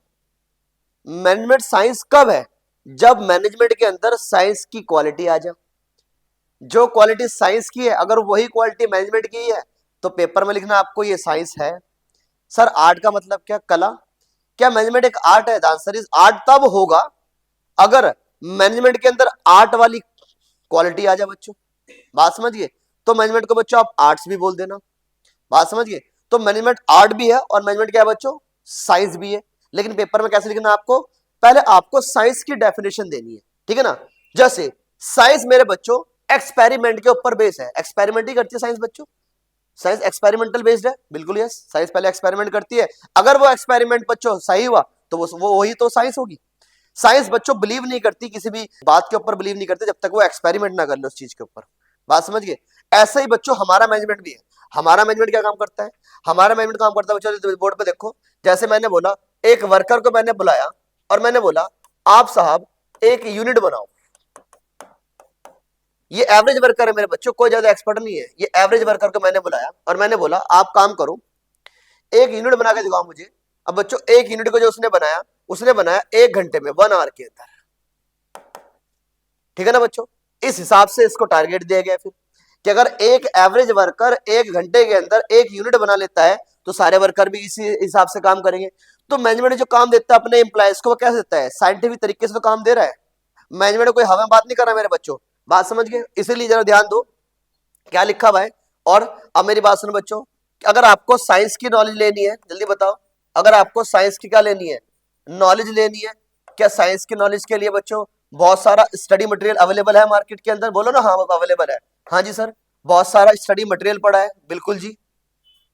[SPEAKER 1] मैनेजमेंट साइंस कब है? जब मैनेजमेंट के अंदर साइंस की क्वालिटी आ जाए। जो क्वालिटी साइंस की है अगर वही क्वालिटी मैनेजमेंट की है तो पेपर में लिखना आपको ये साइंस है। सर आर्ट का मतलब क्या? कला। क्या मैनेजमेंट एक आर्ट है? द आंसर इज आर्ट तब होगा अगर मैनेजमेंट के अंदर आर्ट वाली क्वालिटी आ जाए बच्चों। बात समझिए, तो मैनेजमेंट को बच्चों आप आर्ट्स भी बोल देना। बात समझिए, तो मैनेजमेंट आर्ट भी है और मैनेजमेंट क्या है बच्चों? साइंस भी है। लेकिन पेपर में कैसे लिखना आपको, पहले आपको साइंस की डेफिनेशन देनी है, ठीक है ना। जैसे साइंस मेरे बच्चों एक्सपेरिमेंट के ऊपर बेस है, एक्सपेरिमेंट ही करती है साइंस बच्चों, साइंस एक्सपेरिमेंटल बेस्ड है, बिल्कुल यस, साइंस पहले एक्सपेरिमेंट करती है, अगर वो एक्सपेरिमेंट बच्चों सही हुआ तो वो वही तो साइंस होगी। साइंस बच्चों बिलीव नहीं करती, किसी भी बात के ऊपर बिलीव नहीं करती जब तक वो एक्सपेरिमेंट ना कर ले उस चीज के ऊपर। बात समझ गए? ऐसे ही बच्चों हमारा मैनेजमेंट भी है। हमारा मैनेजमेंट क्या काम करता है? हमारा मैनेजमेंट काम करता है बच्चों, बोर्ड पे देखो, जैसे मैंने बोला एक वर्कर को मैंने बुलाया और मैंने बोला आप साहब एक यूनिट बनाओ। ये एवरेज वर्कर है मेरे बच्चों, कोई ज्यादा एक्सपर्ट नहीं है, ये एवरेज वर्कर को मैंने बुलाया और मैंने बोला आप काम करो, एक यूनिट बना के दिखाओ मुझे। अब बच्चों एक यूनिट को जो उसने बनाया 1 घंटे में, 1 आवर के अंदर, ठीक है ना बच्चों। इस हिसाब से इसको टारगेट दिया गया फिर कि अगर एक एवरेज वर्कर 1 घंटे के अंदर एक यूनिट बना लेता है तो सारे वर्कर भी इसी हिसाब से काम करेंगे। तो मैनेजमेंट जो काम देता है अपने एम्प्लॉयज को वो कैसे देता है? साइंटिफिक तरीके से तो काम दे रहा है। मैनेजमेंट कोई हवा में बात नहीं कर रहा मेरे बच्चों, बात समझ गए? इसीलिए जरा ध्यान दो क्या लिखा हुआ है। और अब मेरी बात सुनो बच्चों, अगर आपको साइंस की नॉलेज लेनी है जल्दी बताओ, अगर आपको साइंस की क्या लेनी है? नॉलेज लेनी है। क्या साइंस की नॉलेज के लिए बच्चों बहुत सारा स्टडी मटेरियल अवेलेबल है मार्केट के अंदर? बोलो ना हाँ अवेलेबल है। हाँ जी सर, बहुत सारा स्टडी मटेरियल पड़ा है, बिल्कुल जी।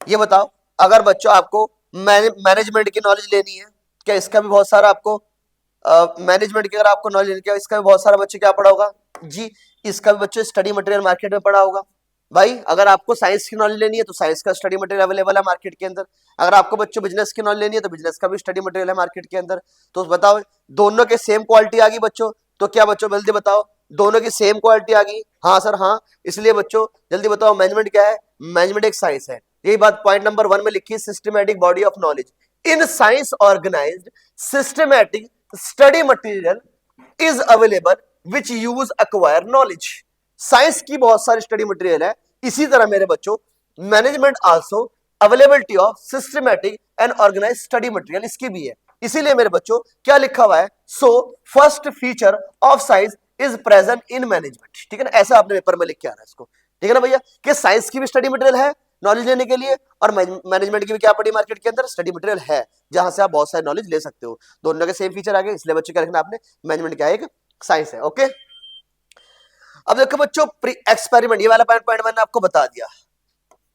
[SPEAKER 1] ये बताओ अगर बच्चों आपको मैनेजमेंट की नॉलेज लेनी है, क्या इसका भी बहुत सारा आपको मैनेजमेंट की अगर आपको नॉलेज लेनी है, इसका भी बहुत सारा बच्चे क्या पड़ा होगा जी? इसका भी बच्चों स्टडी मटेरियल मार्केट में पड़ा होगा। भाई अगर आपको साइंस की नॉलेज लेनी है तो साइंस का स्टडी मटेरियल अवेलेबल है मार्केट के अंदर। अगर आपको बच्चों बिजनेस की नॉलेज लेनी है तो बिजनेस का भी स्टडी मटेरियल है मार्केट के अंदर। तो बताओ दोनों के सेम क्वालिटी आ गई बच्चों, तो क्या बच्चों जल्दी बताओ, दोनों की सेम क्वालिटी आ गई? हाँ सर हाँ। इसलिए बच्चों जल्दी बताओ मैनेजमेंट क्या है? मैनेजमेंट एक साइंस है। यही बात पॉइंट नंबर 1 में लिखी, systematic body of knowledge in science organised systematic study material is available which use acquire knowledge. Science की बहुत सारी स्टडी मटेरियल है, इसी तरह मेरे बच्चों management also availability of systematic and organise study material इसकी भी है। इसीलिए मेरे बच्चों क्या लिखा हुआ है, so first feature of science is present in management, ठीक है ना, ऐसा आपने पेपर में लिख के आना है इसको, ठीक है ना भैया, कि साइंस की भी स्टडी मटेरियल है नॉलेज लेने के लिए और मैनेजमेंट की भी क्या पड़ी मार्केट के अंदर? स्टडी मटेरियल है, जहां से आप बहुत सारी नॉलेज ले सकते हो। दोनों के सेम फीचर आ गए, इसलिए बच्चों क्या रखना आपने, मैनेजमेंट क्या है? एक साइंस है। ओके, अब देखो बच्चों प्री एक्सपेरिमेंट, ये वाला पॉइंट मैंने आपको बता दिया।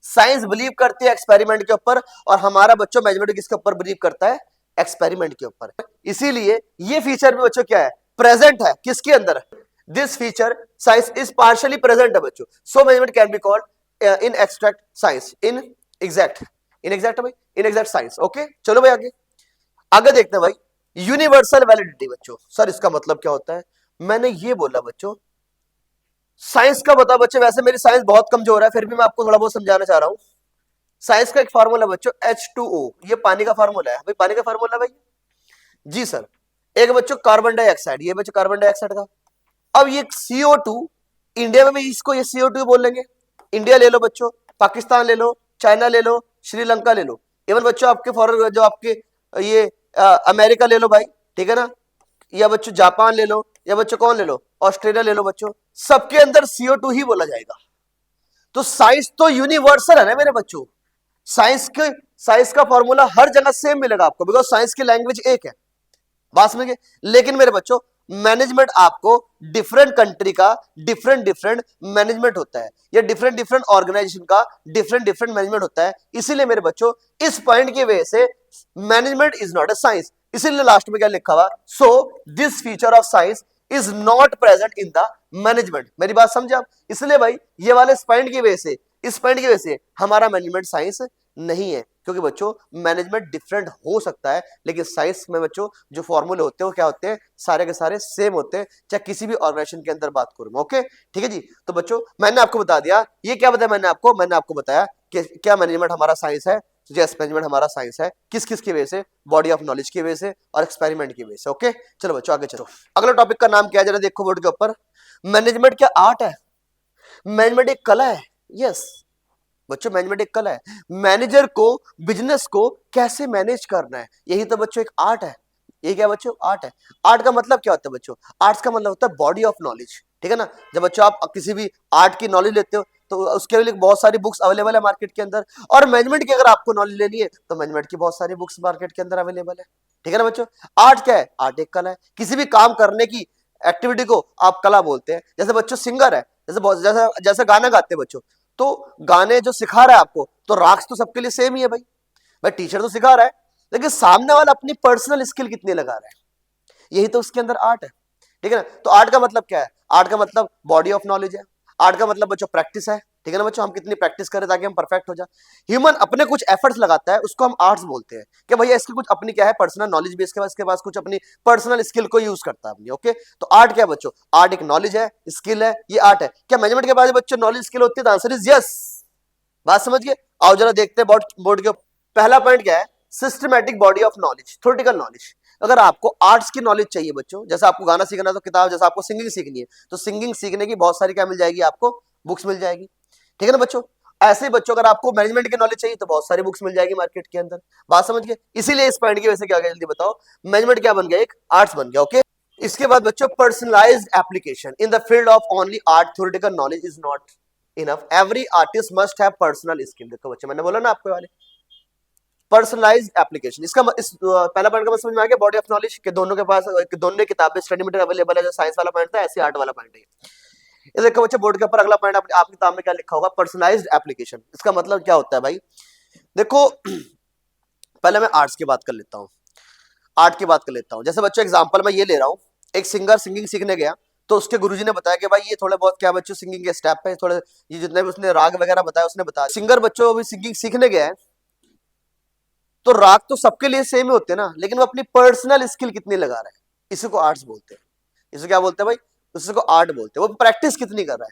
[SPEAKER 1] साइंस बिलीव करती है एक्सपेरिमेंट के ऊपर और हमारा बच्चों मैनेजमेंट किसके ऊपर बिलीव करता है? एक्सपेरिमेंट के ऊपर। इसीलिए ये फीचर भी बच्चों क्या है? प्रेजेंट है किसके अंदर? This feature science is partially present है बच्चों, so management can be called in extract science, in exact भाई, इन एग्जैक्ट साइंस। ओके चलो भाई आगे आगे देखते हैं भाई, यूनिवर्सल वैलिडिटी बच्चों। सर इसका मतलब क्या होता है? मैंने ये बोला बच्चों साइंस का बता बच्चे, वैसे मेरी साइंस बहुत कमजोर है फिर भी मैं आपको थोड़ा बहुत समझाना चाह रहा हूं। साइंस का एक फार्मूला बच्चों H2O, ये पानी का फार्मूला है भाई, पानी का फार्मूला भाई जी सर। एक बच्चों कार्बन डाइऑक्साइड, ये बच्चों कार्बन डाइऑक्साइड का। अब ये CO2, इंडिया में भी इसको ये CO2 बोल लेंगे। इंडिया ले लो बच्चों, पाकिस्तान ले लो, चाइना ले लो, श्रीलंका ले लो, इवन बच्चों आपके फॉरेन जो आपके ये अमेरिका ले लो भाई, ठीक है ना, या बच्चों जापान ले लो, या बच्चों कौन ले लो, ऑस्ट्रेलिया ले लो बच्चों, सबके अंदर CO2 ही बोला जाएगा। तो साइंस तो यूनिवर्सल है ना मेरे बच्चों, साइंस के साइंस का फॉर्मूला हर जगह सेम मिलेगा आपको, बिकॉज साइंस की लैंग्वेज एक है, बात समझ गए। लेकिन मेरे बच्चों मैनेजमेंट आपको डिफरेंट कंट्री का डिफरेंट डिफरेंट मैनेजमेंट होता है, या डिफरेंट डिफरेंट ऑर्गेनाइजेशन का डिफरेंट डिफरेंट मैनेजमेंट होता है। इसीलिए मेरे बच्चों इस पॉइंट की वजह से management is not a science. इसीलिए लास्ट में क्या लिखा हुआ, so this feature of science is not present in the management. मेरी बात समझे आप? इसलिए भाई ये वाले इस पॉइंट की वजह से, इस पॉइंट की वजह से हमारा मैनेजमेंट साइंस नहीं है, क्योंकि बच्चों मैनेजमेंट डिफरेंट हो सकता है, लेकिन साइंस में बच्चों जो फॉर्मूले होते हैं वो क्या होते हैं, सारे के सारे सेम होते हैं, चाहे किसी भी ऑर्गेनाइजेशन के अंदर बात करूं। ओके ठीक है जी। तो बच्चों मैंने आपको बता दिया, ये क्या बताया मैंने आपको बताया कि क्या मैनेजमेंट हमारा साइंस है। यस, मैनेजमेंट हमारा साइंस है। किस किस की वजह से? बॉडी ऑफ नॉलेज की वजह से और एक्सपेरिमेंट की वजह से। ओके चलो बच्चों आगे चलो। अगला टॉपिक का नाम क्या है जरा देखो बोर्ड के ऊपर। मैनेजमेंट क्या आर्ट है? मैनेजमेंट एक कला है। यस बच्चों, मैनेजमेंट एक कला है। मैनेजर को बिजनेस को कैसे मैनेज करना है, यही तो बच्चों एक आर्ट है। ये क्या बच्चों? आर्ट है। आर्ट का मतलब क्या होता है बच्चों? आर्ट्स का मतलब होता है बॉडी ऑफ नॉलेज, ठीक है ना। जब बच्चों आप किसी भी आर्ट की नॉलेज लेते हो तो उसके लिए बहुत सारी बुक्स अवेलेबल है मार्केट के अंदर, और मैनेजमेंट की अगर आपको नॉलेज लेनी है तो मैनेजमेंट की बहुत सारी बुक्स मार्केट के अंदर अवेलेबल है, ठीक है ना बच्चों। आर्ट क्या है? आर्ट एक कला है। किसी भी काम करने की एक्टिविटी को आप कला बोलते हैं। जैसे बच्चों सिंगर है, जैसे जैसे गाना गाते हैं बच्चों, तो गाने जो सिखा रहा है आपको, तो राग्स तो सबके लिए सेम ही है भाई। भाई टीचर तो सिखा रहा है, लेकिन सामने वाला अपनी पर्सनल स्किल कितनी लगा रहा है, यही तो उसके अंदर आर्ट है, ठीक है ना। तो आर्ट का मतलब क्या है? आर्ट का मतलब बॉडी ऑफ नॉलेज है। आर्ट का मतलब बच्चों प्रैक्टिस है, ठीक है ना बच्चों। हम कितनी प्रैक्टिस करें ताकि हम परफेक्ट हो जाए। ह्यूमन अपने कुछ एफर्ट्स लगाता है, उसको हम आर्ट्स बोलते हैं कि भैया इसकी कुछ अपनी क्या है, पर्सनल नॉलेज भी इसके पास कुछ अपनी पर्सनल स्किल को यूज करता है अपनी। ओके तो आर्ट क्या है बच्चों? आर्ट एक नॉलेज है, स्किल है, ये आर्ट है। क्या मैनेजमेंट के बाद बच्चों नॉलेज स्किल होती है? तो आंसर इज यस। बात समझ गए? आओ जरा देखते हैं बोर्ड के ऊपर। पहला पॉइंट क्या है? Systematic body of knowledge, theoretical knowledge. अगर आपको आर्ट्स की नॉलेज चाहिए बच्चों, जैसे आपको गाना सीखना है तो किताब, जैसे आपको सिंगिंग सीखनी है तो सिंगिंग सीखने की बहुत सारी क्या मिल जाएगी आपको, बुक्स मिल जाएगी, ठीक है ना बच्चों। ऐसे ही बच्चों अगर आपको मैनेजमेंट की नॉलेज चाहिए तो बहुत सारी बुक्स मिल जाएगी मार्केट के अंदर। बात समझ गए? इसीलिए इस पॉइंट की वजह से क्या हो गया, जल्दी बताओ, मैनेजमेंट क्या बन गया, एक आर्ट्स बन गया। ओके इसके बाद बच्चों personalised application in the field of only art theoretical knowledge is not enough, every artist must have personal skill. देखो बच्चे मैंने बोला ना आपको वाले पर्सनलाइज्ड एप्लीकेशन, इसका पहला पॉइंट का समझ में आ गया, बॉडी ऑफ नॉलेज के दोनों के पास दोनों किताबें स्टडी मटेरियल अवेलेबल है। जो साइंस वाला पॉइंट था ऐसे आर्ट वाला पॉइंट है। ये देखो बच्चे बोर्ड के ऊपर अगला पॉइंट आपकी किताब में क्या लिखा होगा, पर्सनलाइज्ड एप्लीकेशन। इसका मतलब क्या होता है भाई? देखो पहले मैं आर्ट्स की बात कर लेता हूँ, आर्ट की बात कर लेता हूँ। जैसे बच्चों एग्जाम्पल मैं ये ले रहा हूँ, एक सिंगर सिंगिंग सीखने गया तो उसके गुरुजी ने बताया कि भाई ये थोड़े बहुत क्या बच्चों सिंगिंग के स्टेप है, थोड़े ये जितने भी उसने राग वगैरह बताया उसने बताया। सिंगर बच्चों अभी सिंगिंग सीखने गया है तो राग तो सबके लिए सेम ही होते हैं ना, लेकिन वो अपनी पर्सनल स्किल कितनी लगा रहा है, इसी को आर्ट्स बोलते हैं। इसे क्या बोलते हैं भाई? इसी को आर्ट बोलते हैं। वो प्रैक्टिस कितनी कर रहा है।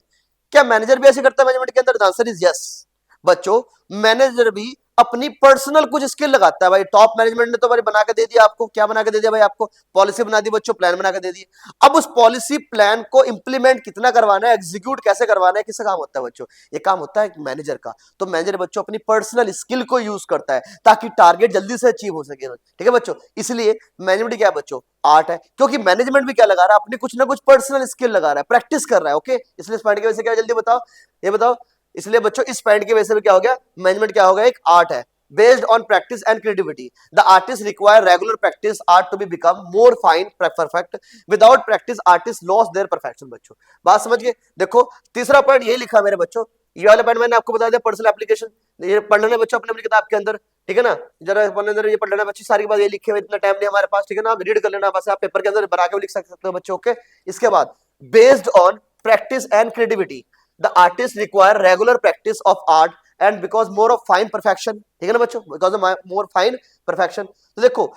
[SPEAKER 1] क्या मैनेजर भी ऐसे करता है मैनेजमेंट के अंदर? आंसर इज यस बच्चों, मैनेजर भी अपनी पर्सनल कुछ स्किल लगाता है भाई। टॉप मैनेजमेंट ने तो भाई बना के दे दिया आपको, क्या बना के दे दिया भाई आपको? पॉलिसी बना दी बच्चों, प्लान बना के दे दिए। अब उस पॉलिसी प्लान को इंप्लीमेंट कितना करवाना है, एग्जीक्यूट कैसे करवाना है, किसका काम होता है बच्चों? ये काम होता है मैनेजर का। तो मैनेजर बच्चों अपनी पर्सनल स्किल को यूज करता है ताकि टारगेट जल्दी से अचीव हो सके, ठीक है बच्चों। इसलिए मैनेजमेंट क्या है बच्चों? आर्ट है, क्योंकि मैनेजमेंट भी क्या लगा रहा है, अपनी कुछ ना कुछ पर्सनल स्किल लगा रहा है, प्रैक्टिस कर रहा है। ओके इसलिए इस पॉइंट की वजह से क्या, जल्दी बताओ, ये बताओ। इसलिए बच्चों इस पॉइंट की वजह से भी क्या हो गया, मैनेजमेंट क्या होगा, एक आर्ट है। Based on practice and creativity, the artists require regular practice art to be become more fine perfect. Without practice artists lost their perfection। बच्चों बात समझ गए? देखो तीसरा पॉइंट यही लिखा मेरे बच्चों, ये वाला पॉइंट मैंने आपको बता दिया, पर्सनल एप्लीकेशन। ये पढ़ लेना बच्चों अपनी अपनी किताब के अंदर, ठीक है ना। जरा पढ़ने अंदर ये पढ़ लेना बच्चों, सारी बात ये लिखे हुए, इतना टाइम नहीं हमारे पास, ठीक है ना। आप रीड कर लेना, बस आप पेपर के अंदर बना के भी लिख सकते हो बच्चों। ओके इसके बाद based on practice and creativity the artist require regular practice of art and because more of fine perfection, ठीक है ना बच्चों, because of more fine perfection. तो देखो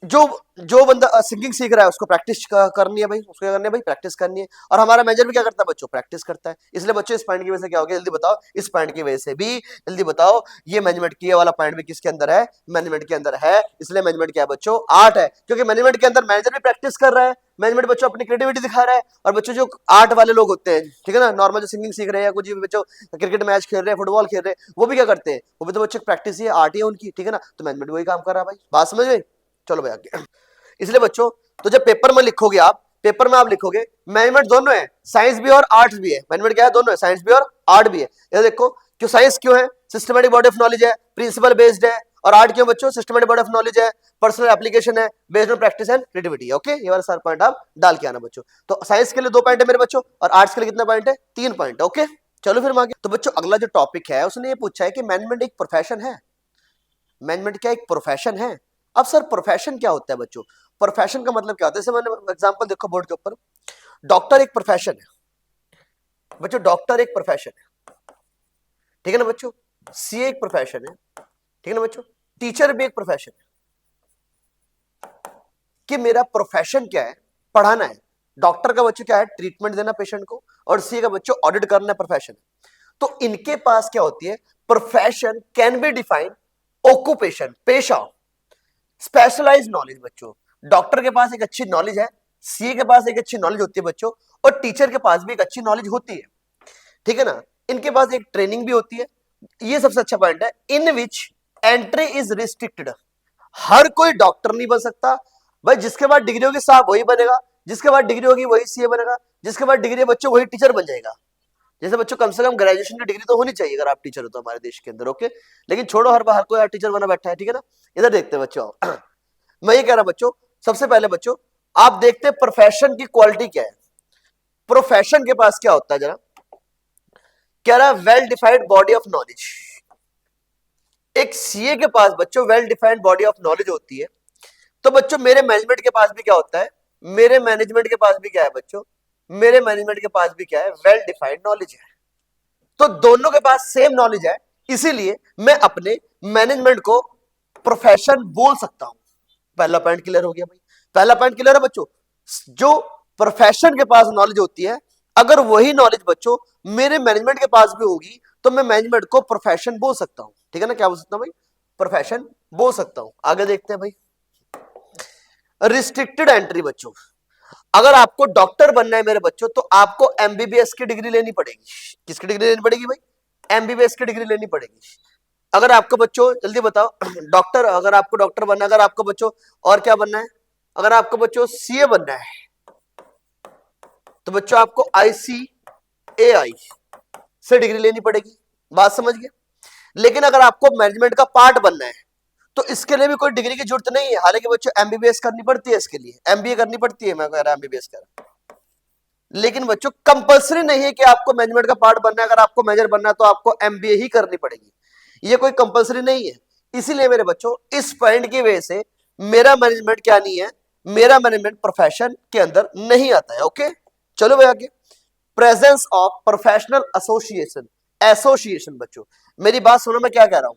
[SPEAKER 1] जो जो बंदा सिंगिंग सीख रहा है उसको प्रैक्टिस करनी है भाई, उसको क्या करनी है भाई, प्रैक्टिस करनी है। और हमारा मेजर भी क्या करता है बच्चों, प्रैक्टिस करता है। इसलिए बच्चों इस पॉइंट की वजह से क्या हो गया, जल्दी बताओ, इस पॉइंट की वजह से भी जल्दी बताओ, ये मैनेजमेंट की वाला पॉइंट भी किसके अंदर है, मैनेजमेंट के अंदर है। इसलिए मैनेजमेंट क्या है बच्चों, आर्ट है, क्योंकि मैनेजमेंट के अंदर मैनेजर भी प्रैक्टिस कर रहा है, मैनेजमेंट बच्चों अपनी क्रिएटिविटी दिखा रहा है। और बच्चों जो आर्ट वाले लोग होते हैं, ठीक है ना, नॉर्मल जो सिंगिंग सीख रहे हैं, कुछ भी बच्चों क्रिकेट मैच खेल रहे हैं, फुटबॉल खेल रहे हैं, वो भी क्या करते हैं, वो भी तो बच्चों प्रैक्टिस ही है, आर्ट ही है उनकी, ठीक है ना। तो मैनेजमेंट वही काम कर रहा है भाई, बात समझ में? चलो भाई आगे। इसलिए बच्चों तो जब पेपर में लिखोगे आप पेपर में आप लिखोगे मैनेजमेंट दोनों है, साइंस भी और आर्ट्स भी है। मैनेजमेंट क्या है? दोनों है, साइंस भी और आर्ट भी है। ये देखो क्यों साइंस क्यों है? सिस्टमेटिक बॉडी ऑफ नॉलेज है, प्रिंसिपल बेस्ड है। और आर्ट क्यों बच्चों? सिस्टमेटिक बॉडी ऑफ नॉलेज है, पर्सनल एप्लीकेशन है, based on practice and creativity. Okay, ये वाला सारा पॉइंट आप डाल के आना बच्चों। तो साइंस के लिए 2 पॉइंट है मेरे बच्चों, और आर्ट्स के लिए कितना पॉइंट है? 3 पॉइंट। ओके, चलो फिर आगे। तो बच्चों अगला जो टॉपिक है उसने ये पूछा है कि मैनेजमेंट एक प्रोफेशन है। मैनेजमेंट क्या एक प्रोफेशन है? अब सर प्रोफेशन क्या होता है बच्चों? प्रोफेशन का मतलब क्या होता है? जैसे मैंने एग्जांपल देखो बोर्ड के ऊपर, डॉक्टर एक प्रोफेशन है बच्चों, डॉक्टर एक प्रोफेशन है, ठीक है ना बच्चों। सीए एक प्रोफेशन है, ठीक है ना बच्चों। टीचर भी एक प्रोफेशन है। कि मेरा प्रोफेशन क्या है? पढ़ाना है। डॉक्टर का बच्चों क्या है? ट्रीटमेंट देना पेशेंट को। और सीए का बच्चों ऑडिट करना प्रोफेशन है। तो इनके पास क्या होती है? Profession can be define occupation, पेशा, स्पेशलाइज्ड नॉलेज बच्चों। डॉक्टर के पास एक अच्छी नॉलेज है, सीए के पास एक अच्छी नॉलेज होती है बच्चों, और टीचर के पास भी एक अच्छी नॉलेज होती है, ठीक है ना। इनके पास एक ट्रेनिंग भी होती है। ये सबसे अच्छा पॉइंट है, इन विच एंट्री इज रिस्ट्रिक्टेड। हर कोई डॉक्टर नहीं बन सकता भाई। जिसके बाद डिग्री होगी साहब वही बनेगा, जिसके बाद डिग्री होगी वही सीए बनेगा, जिसके बाद डिग्री बच्चों वही टीचर बन जाएगा। जैसे बच्चों कम से कम ग्रेजुएशन की डिग्री तो होनी चाहिए अगर आप टीचर हो तो हमारे देश के अंदर। ओके, लेकिन छोड़ो, हर कोई टीचर बना बैठा है, ठीक है ना। इधर देखते हैं बच्चों मैं ये कह रहा बच्चों, सबसे पहले बच्चों आप देखते हैं प्रोफेशन की क्वालिटी क्या है। प्रोफेशन के पास क्या होता है जरा, कह रहा well defined body of knowledge. एक सीए के पास बच्चों well defined body of knowledge होती है। तो बच्चों मेरे मैनेजमेंट के पास भी क्या होता है? मेरे मैनेजमेंट के पास भी क्या है बच्चों? मेरे मैनेजमेंट के पास भी क्या है? वेल डिफाइंड नॉलेज है। तो दोनों के पास सेम नॉलेज है, इसीलिए मैं अपने मैनेजमेंट को प्रोफेशन बोल सकता हूं। पहला पॉइंट क्लियर हो गया भाई। पहला पॉइंट क्लियर है बच्चों। जो प्रोफेशन के पास नॉलेज होती है, अगर वही नॉलेज बच्चों मेरे मैनेजमेंट के पास भी होगी तो मैं मैनेजमेंट को प्रोफेशन बोल सकता हूं, ठीक है ना। क्या बोल सकता हूं भाई? प्रोफेशन बोल सकता हूं। आगे देखते हैं भाई, रिस्ट्रिक्टेड एंट्री बच्चों। अगर आपको डॉक्टर बनना है मेरे बच्चों तो आपको एमबीबीएस की डिग्री लेनी पड़ेगी। किसकी डिग्री लेनी पड़ेगी भाई? एमबीबीएस की डिग्री लेनी पड़ेगी। अगर आपको बच्चों जल्दी बताओ डॉक्टर, अगर आपको डॉक्टर बनना है, अगर आपको बच्चों और क्या बनना है, अगर आपको बच्चों सीए बनना है तो बच्चों आपको आईसीएआई से डिग्री लेनी पड़ेगी। बात समझ गए। लेकिन अगर आपको मैनेजमेंट का पार्ट बनना है तो इसके लिए भी कोई डिग्री की जरूरत नहीं है। हालांकि बच्चों एमबीबीएस करनी पड़ती है, इसके लिए एमबीए करनी पड़ती है। मैं कह रहा एमबीबीएस कर, लेकिन बच्चों कंपलसरी नहीं है कि आपको मैनेजमेंट का पार्ट बनना है। अगर आपको मैनेजर बनना है तो आपको एमबीए ही करनी पड़ेगी, ये कोई कंपलसरी नहीं है। इसीलिए मेरे बच्चों इस पॉइंट की वजह से मेरा मैनेजमेंट क्या नहीं है, मेरा मैनेजमेंट प्रोफेशन के अंदर नहीं आता है। ओके, चलो भाई आगे। Presence of professional association, association बच्चों मेरी बात सुनो, मैं क्या कह रहा हूं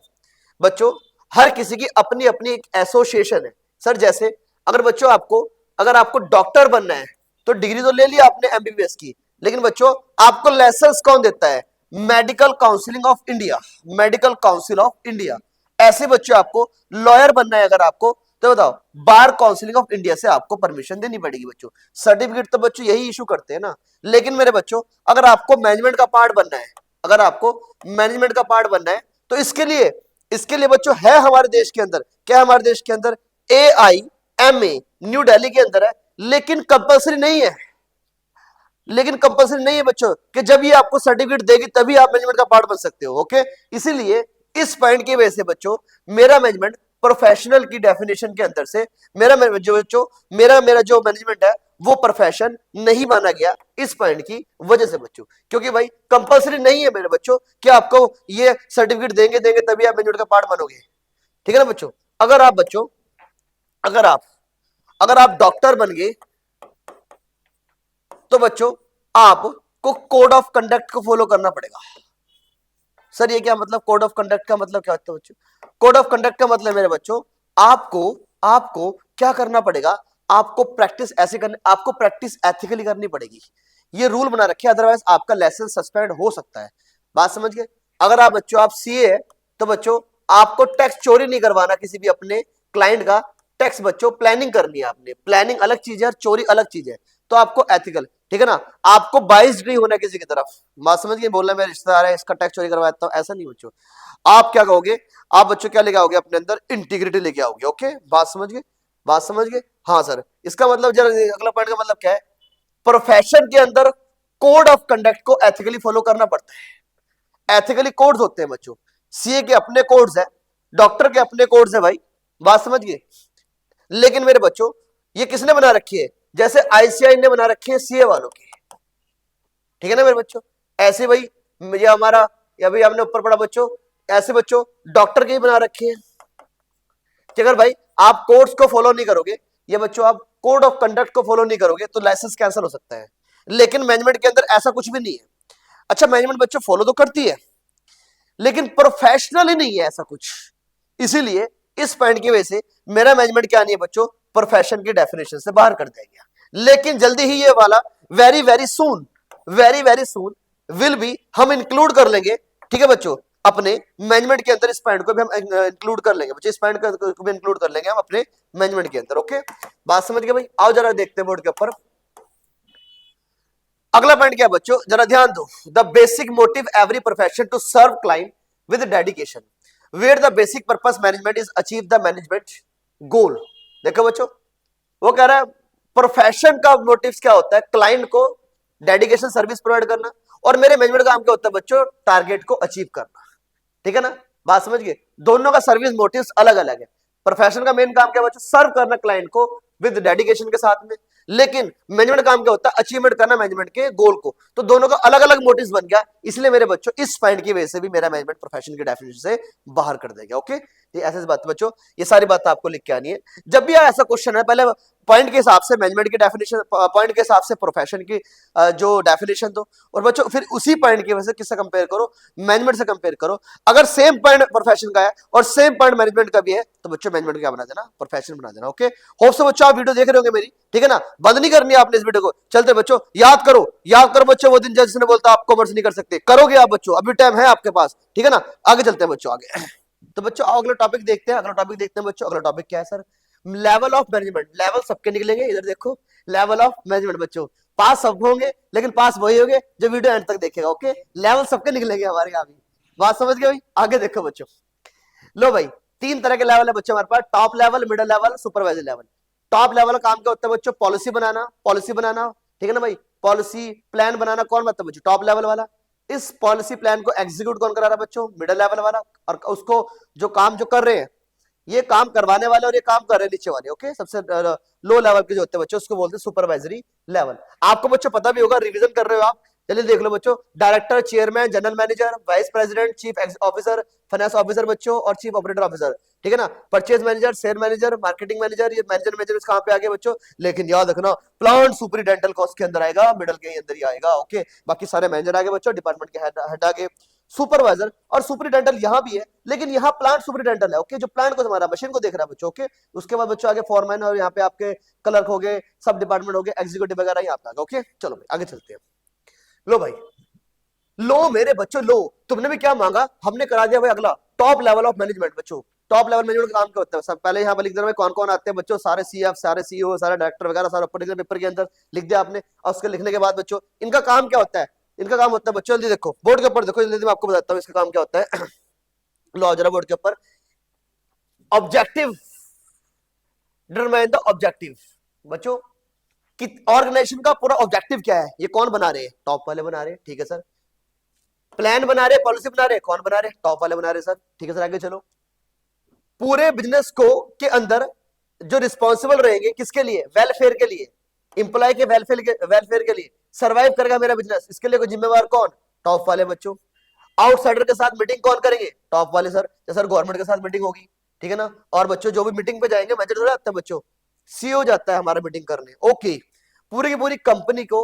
[SPEAKER 1] बच्चों। हर किसी की अपनी अपनी एक एसोसिएशन है सर। जैसे अगर बच्चों अगर आपको डॉक्टर बनना है तो डिग्री तो ले लिया आपने एमबीबीएस की, लेकिन बच्चों आपको लाइसेंस कौन देता है? Medical counselling of India, medical council of India. ऐसे बच्चों आपको लॉयर बनना है अगर आपको, तो बताओ बार काउंसिलिंग ऑफ इंडिया से आपको परमिशन देनी पड़ेगी बच्चों। सर्टिफिकेट तो बच्चों यही इशू करते हैं ना। लेकिन मेरे बच्चों अगर आपको मैनेजमेंट का पार्ट बनना है, अगर आपको मैनेजमेंट का पार्ट बनना है तो इसके लिए बच्चों है हमारे देश के अंदर, क्या है हमारे देश के अंदर? AIMA न्यू दिल्ली के अंदर है। लेकिन कंपलसरी नहीं है, लेकिन कंपलसरी नहीं है बच्चों कि जब ये आपको सर्टिफिकेट देगी तभी आप मैनेजमेंट का पार्ट बन सकते हो। ओके, इसीलिए इस पॉइंट की वजह से बच्चों मेरा मैनेजमेंट प्रोफेशनल की डेफिनेशन के अंदर से मेरा जो बच्चों मेरा जो मैनेजमेंट है वो प्रोफेशन नहीं माना गया इस पॉइंट की वजह से बच्चों। क्योंकि भाई कंपलसरी नहीं है मेरे बच्चों कि आपको ये सर्टिफिकेट देंगे तभी आप मैनेजमेंट का पार्ट बनोगे, ठीक है ना बच्चों। अगर आप बच्चों अगर आप डॉक्टर बन गए तो बच्चों आपको कोड ऑफ कंडक्ट को फॉलो करना पड़ेगा। सर ये क्या मतलब? कोड ऑफ कंडक्ट का मतलब क्या होता है बच्चों? कोड ऑफ कंडक्ट का मतलब मेरे बच्चों आपको क्या करना पड़ेगा? आपको प्रैक्टिस एथिकली करनी पड़ेगी। ये रूल बना रखे, अदरवाइज आपका लाइसेंस सस्पेंड हो सकता है। बात समझ गए। अगर आप सीए है तो बच्चों आपको टैक्स चोरी नहीं करवाना किसी भी अपने क्लाइंट का। टैक्स बच्चों प्लानिंग करनी है आपने, प्लानिंग अलग चीज है और चोरी अलग चीज है। तो आपको एथिकल, ठीक है ना, आपको बाइस्ड नहीं होना किसी की तरफ। बात समझ गए। बोलना मेरे रिश्तेदार है इसका टैक्स चोरी करवाता हूं, ऐसा नहीं बच्चों। आप क्या कहोगे? आप बच्चों क्या लेके आओगे अपने अंदर? इंटीग्रिटी लेके आओगे। ओके, बात समझ गए, बात समझ गए। हाँ सर, इसका मतलब जरा अगला पॉइंट का मतलब क्या है? प्रोफेशन के अंदर कोड ऑफ कंडक्ट को एथिकली फॉलो करना पड़ता है। एथिकली कोड्स होते हैं बच्चों, सीए के अपने कोड्स है, डॉक्टर के अपने कोड्स है भाई, बात समझ गए। लेकिन मेरे बच्चों ये किसने बना रखी है, जैसे आईसीआई ने बना रखी है सीए वालों की, ठीक है ना मेरे बच्चों। ऐसे भाई ये हमारा, या भाई हमने ऊपर पढ़ा बच्चों, ऐसे बच्चों डॉक्टर के ही बना रखे हैं कि अगर भाई आप कोड्स को फॉलो नहीं करोगे, ये बच्चों आप कोड ऑफ कंडक्ट को फॉलो नहीं करोगे तो लाइसेंस कैंसिल हो सकता है। लेकिन मैनेजमेंट के अंदर ऐसा कुछ भी नहीं है। अच्छा मैनेजमेंट बच्चों फॉलो तो करती है लेकिन प्रोफेशनली नहीं है ऐसा कुछ। इसीलिए इस पॉइंट की वजह से मेरा मैनेजमेंट क्या नहीं है बच्चों, प्रोफेशन की डेफिनेशन से बाहर कर देगा। लेकिन जल्दी ही ये वाला very very soon will be हम इंक्लूड कर लेंगे, ठीक है बच्चों, अपने मैनेजमेंट के अंदर। इस पॉइंट को भी हम इंक्लूड कर लेंगे बच्चों, इस पॉइंट को भी इंक्लूड कर लेंगे हम अपने मैनेजमेंट के अंदर। ओके बात समझ गए भाई। आओ जरा देखते हैं बोर्ड के ऊपर अगला पॉइंट क्या है बच्चों, जरा ध्यान दो। The basic motive every profession to serve client with dedication where the basic purpose management is achieve the management goal. देखो बच्चों वो कह रहा है प्रोफेशन का मोटिव क्या होता है, क्लाइंट को डेडिकेशन सर्विस प्रोवाइड करना, और मेरे मैनेजमेंट का काम क्या होता है बच्चों, टारगेट को अचीव करना, ठीक है ना, बात समझ गए। दोनों का सर्विस मोटिव्स अलग अलग है। प्रोफेशन का मेन काम क्या बच्चों, सर्व करना क्लाइंट को विद डेडिकेशन के साथ में, लेकिन मैनेजमेंट काम क्या होता है, अचीवमेंट करना मैनेजमेंट के गोल को। तो दोनों का अलग अलग मोटिव्स बन गया, इसलिए मेरे बच्चों इस पॉइंट की वजह से भी मेरा मैनेजमेंट प्रोफेशन की डेफिनेशन से बाहर कर देगा। ओके ये ऐसी बात बच्चों, ये सारी बात आपको लिख के आनी है। जब भी ऐसा क्वेश्चन है पहले पॉइंट के हिसाब से मैनेजमेंट की डेफिनेशन, पॉइंट के हिसाब से प्रोफेशन की जो डेफिनेशन दो, और बच्चों फिर उसी पॉइंट की वजह से किससे कंपेयर करो, मैनेजमेंट से कंपेयर करो। अगर सेम पॉइंट प्रोफेशन का है और सेम पॉइंट मैनेजमेंट का भी है तो बच्चों मैनेजमेंट क्या बना देना, प्रोफेशन बना देना। ओके होप से बच्चों आप वीडियो देख रहे होंगे मेरी, ठीक है ना, बंद नहीं करनी आपने इस वीडियो को। चलते बच्चों याद करो बच्चों वो दिन जिसने बोलता आप कॉमर्स नहीं कर सकते, करोगे आप बच्चों, अभी टाइम है आपके पास, ठीक है ना। आगे चलते हैं बच्चों आगे। तो बच्चों अगला टॉपिक देखते हैं, बच्चों अगला टॉपिक क्या है sir, level of management. Level सबके निकलेंगे, इधर देखो लेवल ऑफ मैनेजमेंट बच्चों, पास सब होंगे लेकिन पास वही होंगे जो वीडियो एंड तक देखेगा। ओके लेवल सबके निकलेंगे हमारे यहाँ भी, बात समझ गए भाई। आगे देखो बच्चों, लो भाई तीन तरह के लेवल है बच्चों हमारे पास, top level, middle level, supervisor level. Top level का काम क्या होता है बच्चों, पॉलिसी बनाना, ठीक है ना भाई, पॉलिसी प्लान बनाना कौन बनता है बच्चों, टॉप लेवल वाला। इस पॉलिसी प्लान को एग्जीक्यूट कौन करा रहा है बच्चों, मिडिल लेवल वाला। और उसको जो काम जो कर रहे हैं, ये काम करवाने वाले और ये काम कर रहे हैं नीचे वाले। ओके सबसे लो लेवल के जो होते हैं बच्चों उसको बोलते हैं सुपरवाइजरी लेवल। आपको बच्चों पता भी होगा, रिवीजन कर रहे हो आप, चलिए देख लो बच्चों, director, chairman, general manager, vice president, chief officer, finance officer बच्चों, और चीफ ऑपरेटर ऑफिसर, ठीक है ना, purchase manager, sale manager, marketing manager, ये मैनेजर कहां पे आ गए बच्चों, लेकिन याद रखना प्लांट सुपरिटेंडेंटल कॉस्ट के अंदर आएगा, मिडल के अंदर ही आएगा। ओके बाकी सारे मैनेजर आ गए बच्चों, डिपार्टमेंट के हेड आ गए, सुपरवाइजर और सुपरिटेंडेंटल यहां भी है, लेकिन यहां प्लांट सुपरिटेंडेंटल है। ओके जो प्लांट को तुम्हारा मशीन को देख रहा है बच्चों। ओके उसके बाद बच्चों आगे फॉरमैन, और यहाँ पे आपके क्लर्क हो गए, सब डिपार्टमेंट हो गए, एग्जीक्यूटिव वगैरह यहाँ पे आ गए। ओके चलो भाई आगे चलते हैं। लो भाई लो मेरे बच्चों लो, तुमने भी क्या मांगा, हमने करा दिया भाई अगला टॉप लेवल ऑफ मैनेजमेंट बच्चों। टॉप लेवल मैनेजमेंट का काम क्या होता है, सब पहले यहाँ पर लिख देना कौन कौन आते हैं बच्चों, सारे सीएफ, सारे सीईओ, सारे डायरेक्टर वगैरह सारे ऊपर लिख देना, पेपर के अंदर लिख दिया आपने। और उसके लिखने के बाद बच्चों इनका काम क्या होता है, इनका काम होता है बच्चों, जल्दी देखो बोर्ड के ऊपर देखो, जल्दी मैं आपको बताता हूँ इसका काम क्या होता है। लो जरा बोर्ड के ऊपर, ऑब्जेक्टिव, डिटरमाइन द ऑब्जेक्टिव बच्चों, कि ऑर्गेनाइजेशन का पूरा ऑब्जेक्टिव क्या है, ये कौन बना रहे हैं, टॉप वाले बना रहे हैं, ठीक है सर। प्लान बना रहे, पॉलिसी बना रहे, कौन बना रहे, टॉप वाले बना रहे सर, ठीक है सर। आगे चलो, पूरे बिजनेस को के अंदर जो रिस्पॉन्सिबल रहेंगे किसके लिए, वेलफेयर के लिए, इंप्लॉय के वेलफेयर के लिए, सर्वाइव करेगा मेरा बिजनेस, इसके लिए कोई जिम्मेवार कौन, टॉप वाले बच्चों। आउटसाइडर के साथ मीटिंग कौन करेंगे, टॉप वाले सर, जैसे सर गवर्नमेंट के साथ मीटिंग होगी, ठीक है ना। और बच्चों जो भी मीटिंग पे जाएंगे मैनेजर थोड़ा आता है बच्चों, सीईओ जाता है हमारा मीटिंग करने। ओके पूरी की पूरी कंपनी को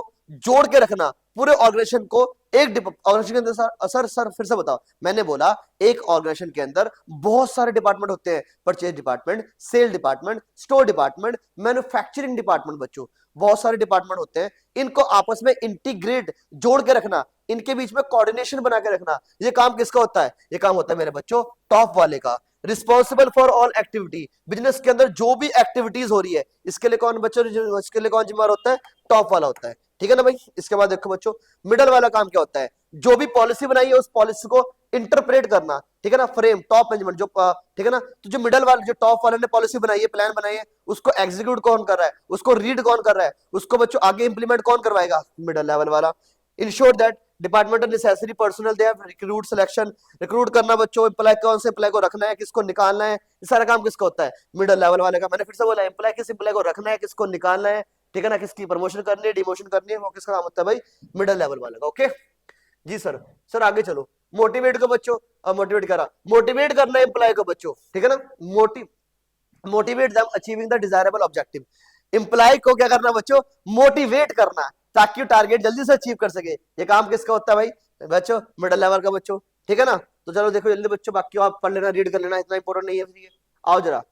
[SPEAKER 1] जोड़ के रखना, पूरे ऑर्गेनाइजेशन को एक ऑर्गेनाइजेशन के अंदर। सर फिर से बताओ, मैंने बोला एक ऑर्गेनाइजेशन के अंदर बहुत सारे डिपार्टमेंट होते हैं, purchase department, sale department, store department, manufacturing department बच्चों, बहुत सारे डिपार्टमेंट होते हैं। इनको आपस में इंटीग्रेट जोड़ के रखना, इनके बीच में कोऑर्डिनेशन बना के रखना, ये काम किसका होता है, ये काम होता है मेरे बच्चों टॉप वाले का। Responsible for all activity, business के अंदर जो भी एक्टिविटीज हो रही है इसके लिए कौन बच्चों, इसके लिए कौन जिम्मेदार होता है, टॉप वाला होता है। ठीक है ना भाई। इसके बाद देखो बच्चों, मिडल वाला काम क्या होता है, जो भी पॉलिसी बनाई है उस पॉलिसी को इंटरप्रेट करना, ठीक है ना। फ्रेम, टॉप मैनेजमेंट जो ठीक है ना, तो जो मिडल वाले, जो टॉप वाले ने पॉलिसी बनाई है, प्लान बनाई है, उसको एग्जीक्यूट कौन कर रहा है, उसको रीड कौन कर रहा है, उसको बच्चों आगे इंप्लीमेंट कौन करवाएगा, मिडल लेवल वाला। Ensure that departmental necessary personal they have recruit selection, recruit करना बच्चों, एम्प्लॉय कौन से एम्प्लॉय को रखना है, किसको निकालना है, ये सारा काम किसका होता है, मिडल लेवल वाले का। मैंने फिर से बोला, एम्प्लॉय किस एम्प्लॉय को रखना है, किसको निकालना है, ठीक है ना, किसकी प्रमोशन करनी है, डिमोशन करनी है, वो किसका काम होता है भाई, मिडल लेवल वाले का। ओके जी सर। सर आगे चलो, मोटिवेट को बच्चों, मोटिवेट करा, मोटिवेट करना एम्प्लॉय को बच्चों, ठीक है ना, motivate them achieving the desirable objective. Employ को क्या करना बच्चों, मोटिवेट करना, ताकि टारगेट जल्दी से अचीव कर सके। ये काम किसका होता है भाई बच्चों, मिडिल लेवल का बच्चों, ठीक है ना। तो चलो देखो जल्दी बच्चों, बाकी आप पढ़ लेना, रीड कर लेना, इतना इंपॉर्टेंट नहीं है। आओ जरा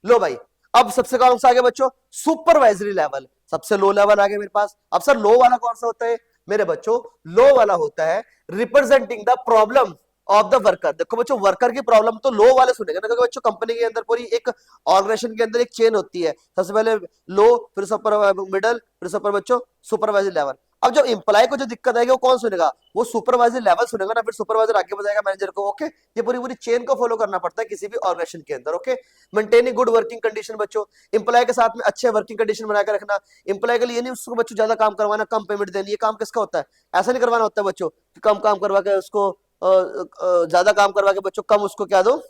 [SPEAKER 1] लो भाई, अब सबसे कौन सा आ गया बच्चों, सुपरवाइजरी लेवल, सबसे लो लेवल आ गया मेरे पास। अब सर लो वाला कौन सा होता है मेरे बच्चों, लो वाला होता है representing the problem of the worker. देखो बच्चों, वर्कर की प्रॉब्लम तो लो वाले सुनेगा ना, क्योंकि बच्चों कंपनी के अंदर पूरी एक ऑर्गेनाइजेशन के अंदर एक चेन होती है, सबसे पहले लो, फिर सुपर मिडल, फिर सुपर बच्चों सुपरवाइजरी लेवल। अब जब एम्प्लॉय को जो दिक्कत आएगी वो कौन सुनेगा, वो सुपरवाइजर लेवल सुनेगा ना, फिर सुपरवाइजर आगे बताएगा मैनेजर को। ओके, ये पूरी पूरी चेन को फॉलो करना पड़ता है किसी भी ऑर्गेनाइजेशन के अंदर। Okay, maintaining good working condition बच्चों, एम्प्लॉय के साथ में अच्छे वर्किंग कंडीशन बनाकर रखना। एम्प्लॉय के लिए नहीं उसको बच्चों ज्यादा काम करवाना, कम पेमेंट देनी, ये काम किसका होता है, ऐसा नहीं करवाना होता है बच्चों, कम काम करवा के उसको ज्यादा काम करवा के बच्चों कम उसको क्या दो,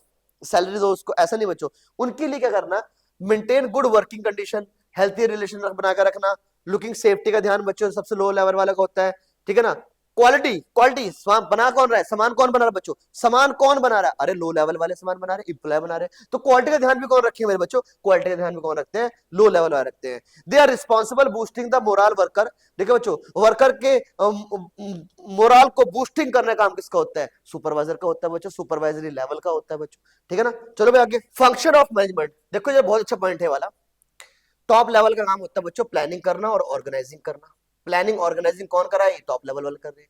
[SPEAKER 1] सैलरी दो उसको, ऐसा नहीं बच्चों। उनके लिए क्या करना, maintain good working condition, healthy relation बनाकर रखना, लुकिंग सेफ्टी का ध्यान बच्चों सबसे लो लेवल वाला का होता है, ठीक है ना। क्वालिटी, क्वालिटी बना कौन रहा है, सामान कौन बना रहा है बच्चों, सामान कौन बना रहा है, अरे लो लेवल वाले सामान बना रहे, एम्प्लॉय बना रहे, तो क्वालिटी का ध्यान भी कौन रखे मेरे बच्चों, क्वालिटी का ध्यान भी कौन रखते हैं, लो लेवल वाले रखते हैं। They are responsible boosting the moral worker. देखो बच्चों, वर्कर के मोरल को बूस्टिंग करने का काम किसका होता है, सुपरवाइजर का होता है बच्चों, सुपरवाइजरी लेवल का होता है बच्चों, ठीक है ना। चलो भाई आगे, फंक्शन ऑफ मैनेजमेंट। देखो ये बहुत अच्छा पॉइंट है वाला, टॉप लेवल का काम होता है बच्चों प्लानिंग करना और ऑर्गेनाइजिंग करना। प्लानिंग ऑर्गेनाइजिंग कौन कर रहा है, टॉप लेवल वाले कर रहे हैं।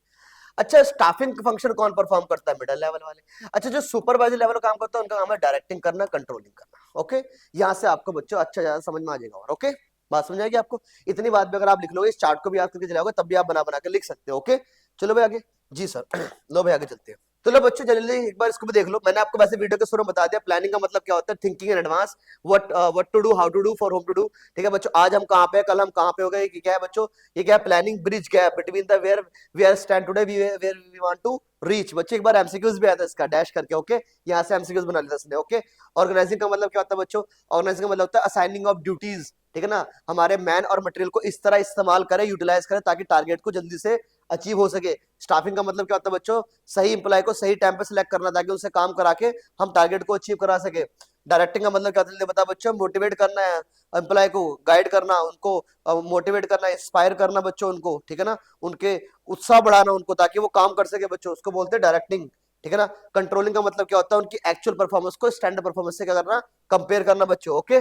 [SPEAKER 1] अच्छा, स्टाफिंग फंक्शन कौन परफॉर्म करता है, मिडिल लेवल वाले। अच्छा, जो सुपरवाइजर लेवल का काम करता है उनका काम है डायरेक्टिंग करना, कंट्रोलिंग करना। ओके, यहां से आपको बच्चों अच्छा ज्यादा समझ में आ जाएगा। और ओके, बात समझ आएगी आपको, इतनी बात भी अगर आप लिख लोगे, इस चार्ट को भी याद करके चलाओगे, तब भी आप बना बना के लिख सकते हो। ओके, चलो भाई आगे, जी सर लो भाई आगे चलते हैं। तो लो बच्चों जल्दी एक बार इसको भी देख लो, मैंने आपको वैसे वीडियो के शुरू में बता दिया प्लानिंग का मतलब क्या होता है, thinking in advance, what to do, how to do, for whom to do. ठीक है बच्चों, आज हम कहाँ पे, कल हम कहाँ पे हो गए, क्या है बच्चों, ये क्या है, planning bridge gap between the where we are stand today, where we want to reach. बच्चों एक बार एमसीक्यूज भी आया था इसका, डैश करके। ओके, यहाँ से एमसीक्यूज बना लिया इसने। ओके, ऑर्गेनाइजिंग का मतलब क्या होता है बच्चों, ऑर्गेनाइजिंग का मतलब होता है असाइनिंग ऑफ ड्यूटीज, ठीक है ना, हमारे मैन और मटेरियल को इस तरह इस्तेमाल करें, यूटिलाइज करें, ताकि टारगेट को जल्दी से अचीव हो सके। स्टाफिंग का मतलब क्या होता है बच्चों, सही इंप्लॉय को सही टाइम पे सिलेक्ट करना, ताकि उनसे काम करा के हम टारगेट को अचीव करा सके। डायरेक्टिंग का मतलब क्या होता है बता बच्चों, मोटिवेट करना है एम्प्लॉय को, गाइड करना उनको, मोटिवेट करना, इंस्पायर करना बच्चों उनको, ठीक है ना, उनके उत्साह बढ़ाना उनको, ताकि वो काम कर सके बच्चों, उसको बोलते हैं डायरेक्टिंग, ठीक है ना। कंट्रोलिंग का मतलब क्या होता है, उनकी एक्चुअल परफॉर्मेंस को स्टैंडर्ड परफॉर्मेंस से क्या करना, कंपेयर करना बच्चों। ओके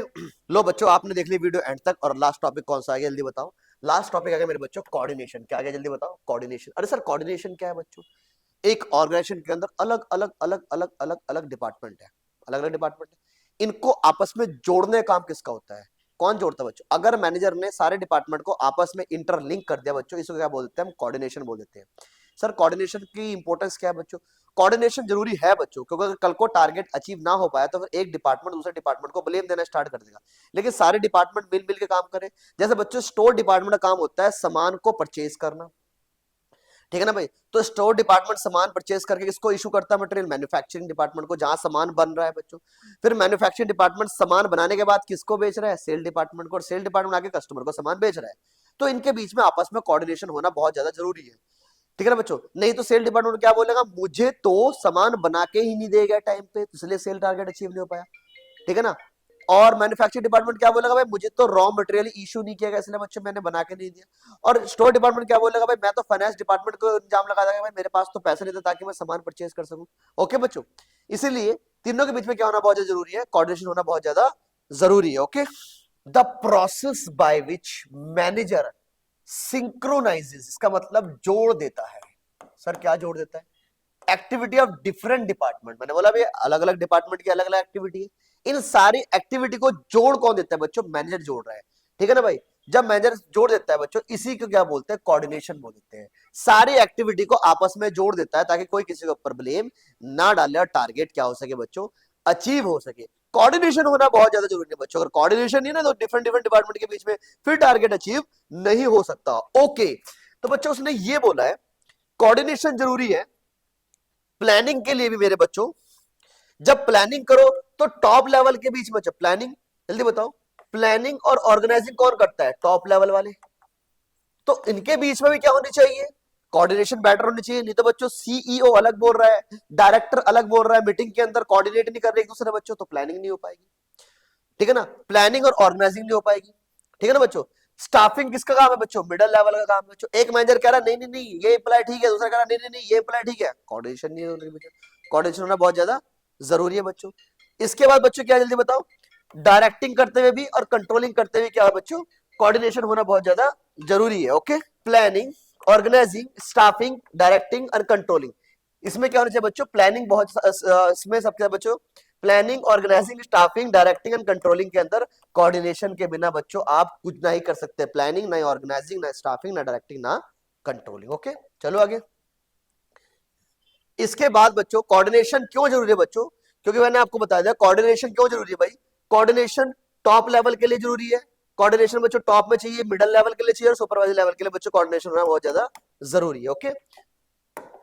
[SPEAKER 1] लो बच्चों, आपने देख ली वीडियो एंड तक, और लास्ट टॉपिक कौन सा आ गया जल्दी बताओ, लास्ट टॉपिक आ गया मेरे बच्चों, कोऑर्डिनेशन। क्या आ गया जल्दी बताओ, कोऑर्डिनेशन। अरे सर कोऑर्डिनेशन क्या है बच्चों, एक ऑर्गेनाइजेशन के अंदर अलग अलग अलग अलग अलग अलग डिपार्टमेंट है, अलग अलग डिपार्टमेंट है, इनको आपस में जोड़ने का काम किसका होता है, कौन जोड़ता है बच्चों। अगर मैनेजर ने सारे डिपार्टमेंट को आपस में इंटरलिंक कर दिया बच्चों, इसको क्या बोलते हैं हम, कोऑर्डिनेशन बोल देते हैं। सर कोऑर्डिनेशन की इंपॉर्टेंस क्या है बच्चों, कोऑर्डिनेशन जरूरी है बच्चों, क्योंकि अगर कल को टारगेट अचीव ना हो पाया तो फिर एक डिपार्टमेंट दूसरे डिपार्टमेंट को ब्लेम देना स्टार्ट कर देगा। लेकिन सारे डिपार्टमेंट मिल मिल के काम करें। जैसे बच्चों स्टोर डिपार्टमेंट का काम होता है सामान को परचेज करना, ठीक है ना भाई, तो स्टोर डिपार्टमेंट सामान परचेज करके किसको इशू करता है मटेरियल, मैन्युफैक्चरिंग डिपार्टमेंट को, जहां सामान बन रहा है बच्चों। फिर मैन्युफैक्चरिंग डिपार्टमेंट सामान बनाने के बाद किसको बेच रहा है, सेल डिपार्टमेंट को, और सेल डिपार्टमेंट आगे कस्टमर को सामान बेच रहा है। तो इनके बीच में आपस में कोऑर्डिनेशन होना बहुत ज्यादा जरूरी है, ठीक है ना बच्चों। नहीं तो सेल डिपार्टमेंट क्या बोलेगा, मुझे तो सामान बना के ही नहीं देगा टाइम पे, इसलिए सेल टारगेट अचीव नहीं हो पाया, ठीक है ना। और मैन्युफैक्चरिंग डिपार्टमेंट क्या बोलेगा, भाई मुझे तो रॉ मटेरियल इशू नहीं किया गया, इसलिए बच्चों मैंने बना के नहीं दिया। और स्टोर डिपार्टमेंट क्या बोलेगा, भाई मैं तो फाइनेंस डिपार्टमेंट को इल्जाम लगा देगा, भाई मेरे पास तो पैसे नहीं थे ताकि मैं सामान परचेज कर सकूं। ओके बच्चों, इसीलिए तीनों के बीच में क्या होना बहुत ज्यादा जरूरी है, कोऑर्डिनेशन होना बहुत ज्यादा जरूरी है। Okay, the process by which manager synchronises, इसका मतलब जोड़ देता है। सर क्या जोड़ देता है, एक्टिविटी ऑफ डिफरेंट डिपार्टमेंट। मैंने बोला भाई अलग अलग डिपार्टमेंट की अलग अलग एक्टिविटी है, इन सारी एक्टिविटी को जोड़ कौन देता है बच्चों, मैनेजर जोड़ रहा है, ठीक है ना भाई। जब मैनेजर जोड़ देता है बच्चों, इसी को क्या बोलते हैं, कोऑर्डिनेशन बोल देते हैं। सारी एक्टिविटी को आपस में जोड़ देता है ताकि कोई किसी के ऊपर ब्लेम ना डाले और टारगेट क्या हो सके बच्चों, अचीव हो सके। कोऑर्डिनेशन होना बहुत ज्यादा जरूरी है बच्चों, अगर कोऑर्डिनेशन नहीं है ना तो डिफरेंट डिफरेंट डिपार्टमेंट के बीच में फिर टारगेट अचीव नहीं हो सकता। ओके, तो बच्चों उसने ये बोला है कोऑर्डिनेशन जरूरी है प्लानिंग के लिए भी मेरे बच्चों। जब प्लानिंग करो तो टॉप लेवल के बीच में, जब प्लानिंग, जल्दी बताओ, प्लानिंग और ऑर्गेनाइजिंग कौन करता है, टॉप लेवल वाले। तो इनके बीच में भी क्या होनी चाहिए, कोऑर्डिनेशन बेटर होनी चाहिए। नहीं तो बच्चों सीईओ अलग बोल रहा है, डायरेक्टर अलग बोल रहा है, मीटिंग के अंदर कोऑर्डिनेट नहीं कर रहे एक दूसरे बच्चों, तो प्लानिंग नहीं हो पाएगी। ठीक है ना, प्लानिंग और ऑर्गेनाइजिंग नहीं हो पाएगी। ठीक है ना बच्चों। स्टाफिंग किसका काम है बच्चों, मिडिल लेवल का काम है बच्चों। एक मैनेजर कह रहा नहीं नहीं नहीं ये एम्प्लॉय ठीक है, दूसरा कह रहा नहीं नहीं नहीं ये एम्प्लॉय ठीक है, कोऑर्डिनेशन नहीं हो रही बच्चों। कोऑर्डिनेशन होना बहुत ज्यादा जरूरी है बच्चों। इसके बाद बच्चों क्या, जल्दी बताओ, डायरेक्टिंग करते हुए भी और कंट्रोलिंग करते हुए क्या है बच्चों, कोऑर्डिनेशन होना बहुत ज्यादा जरूरी है। Okay, planning, organising, staffing, directing और कंट्रोलिंग। इसमें क्या होना चाहिए बच्चों, प्लानिंग बहुत, इसमें सबसे बच्चों planning, organising, staffing, directing and controlling के अंदर कोऑर्डिनेशन के बिना बच्चों आप कुछ नहीं कर सकते। प्लानिंग ना ऑर्गेनाइजिंग ना स्टाफिंग ना डायरेक्टिंग ना कंट्रोलिंग। ओके, चलो आगे। इसके बाद बच्चों कोऑर्डिनेशन क्यों जरूरी है बच्चों, क्योंकि मैंने आपको बता दिया कोऑर्डिनेशन क्यों जरूरी है भाई। कोऑर्डिनेशन टॉप लेवल के लिए जरूरी है, कोऑर्डिनेशन बच्चों टॉप में चाहिए, मिडिल लेवल के लिए चाहिए और सुपरवाइजर लेवल के लिए बच्चों कोऑर्डिनेशन होना बहुत ज्यादा जरूरी है। ओके,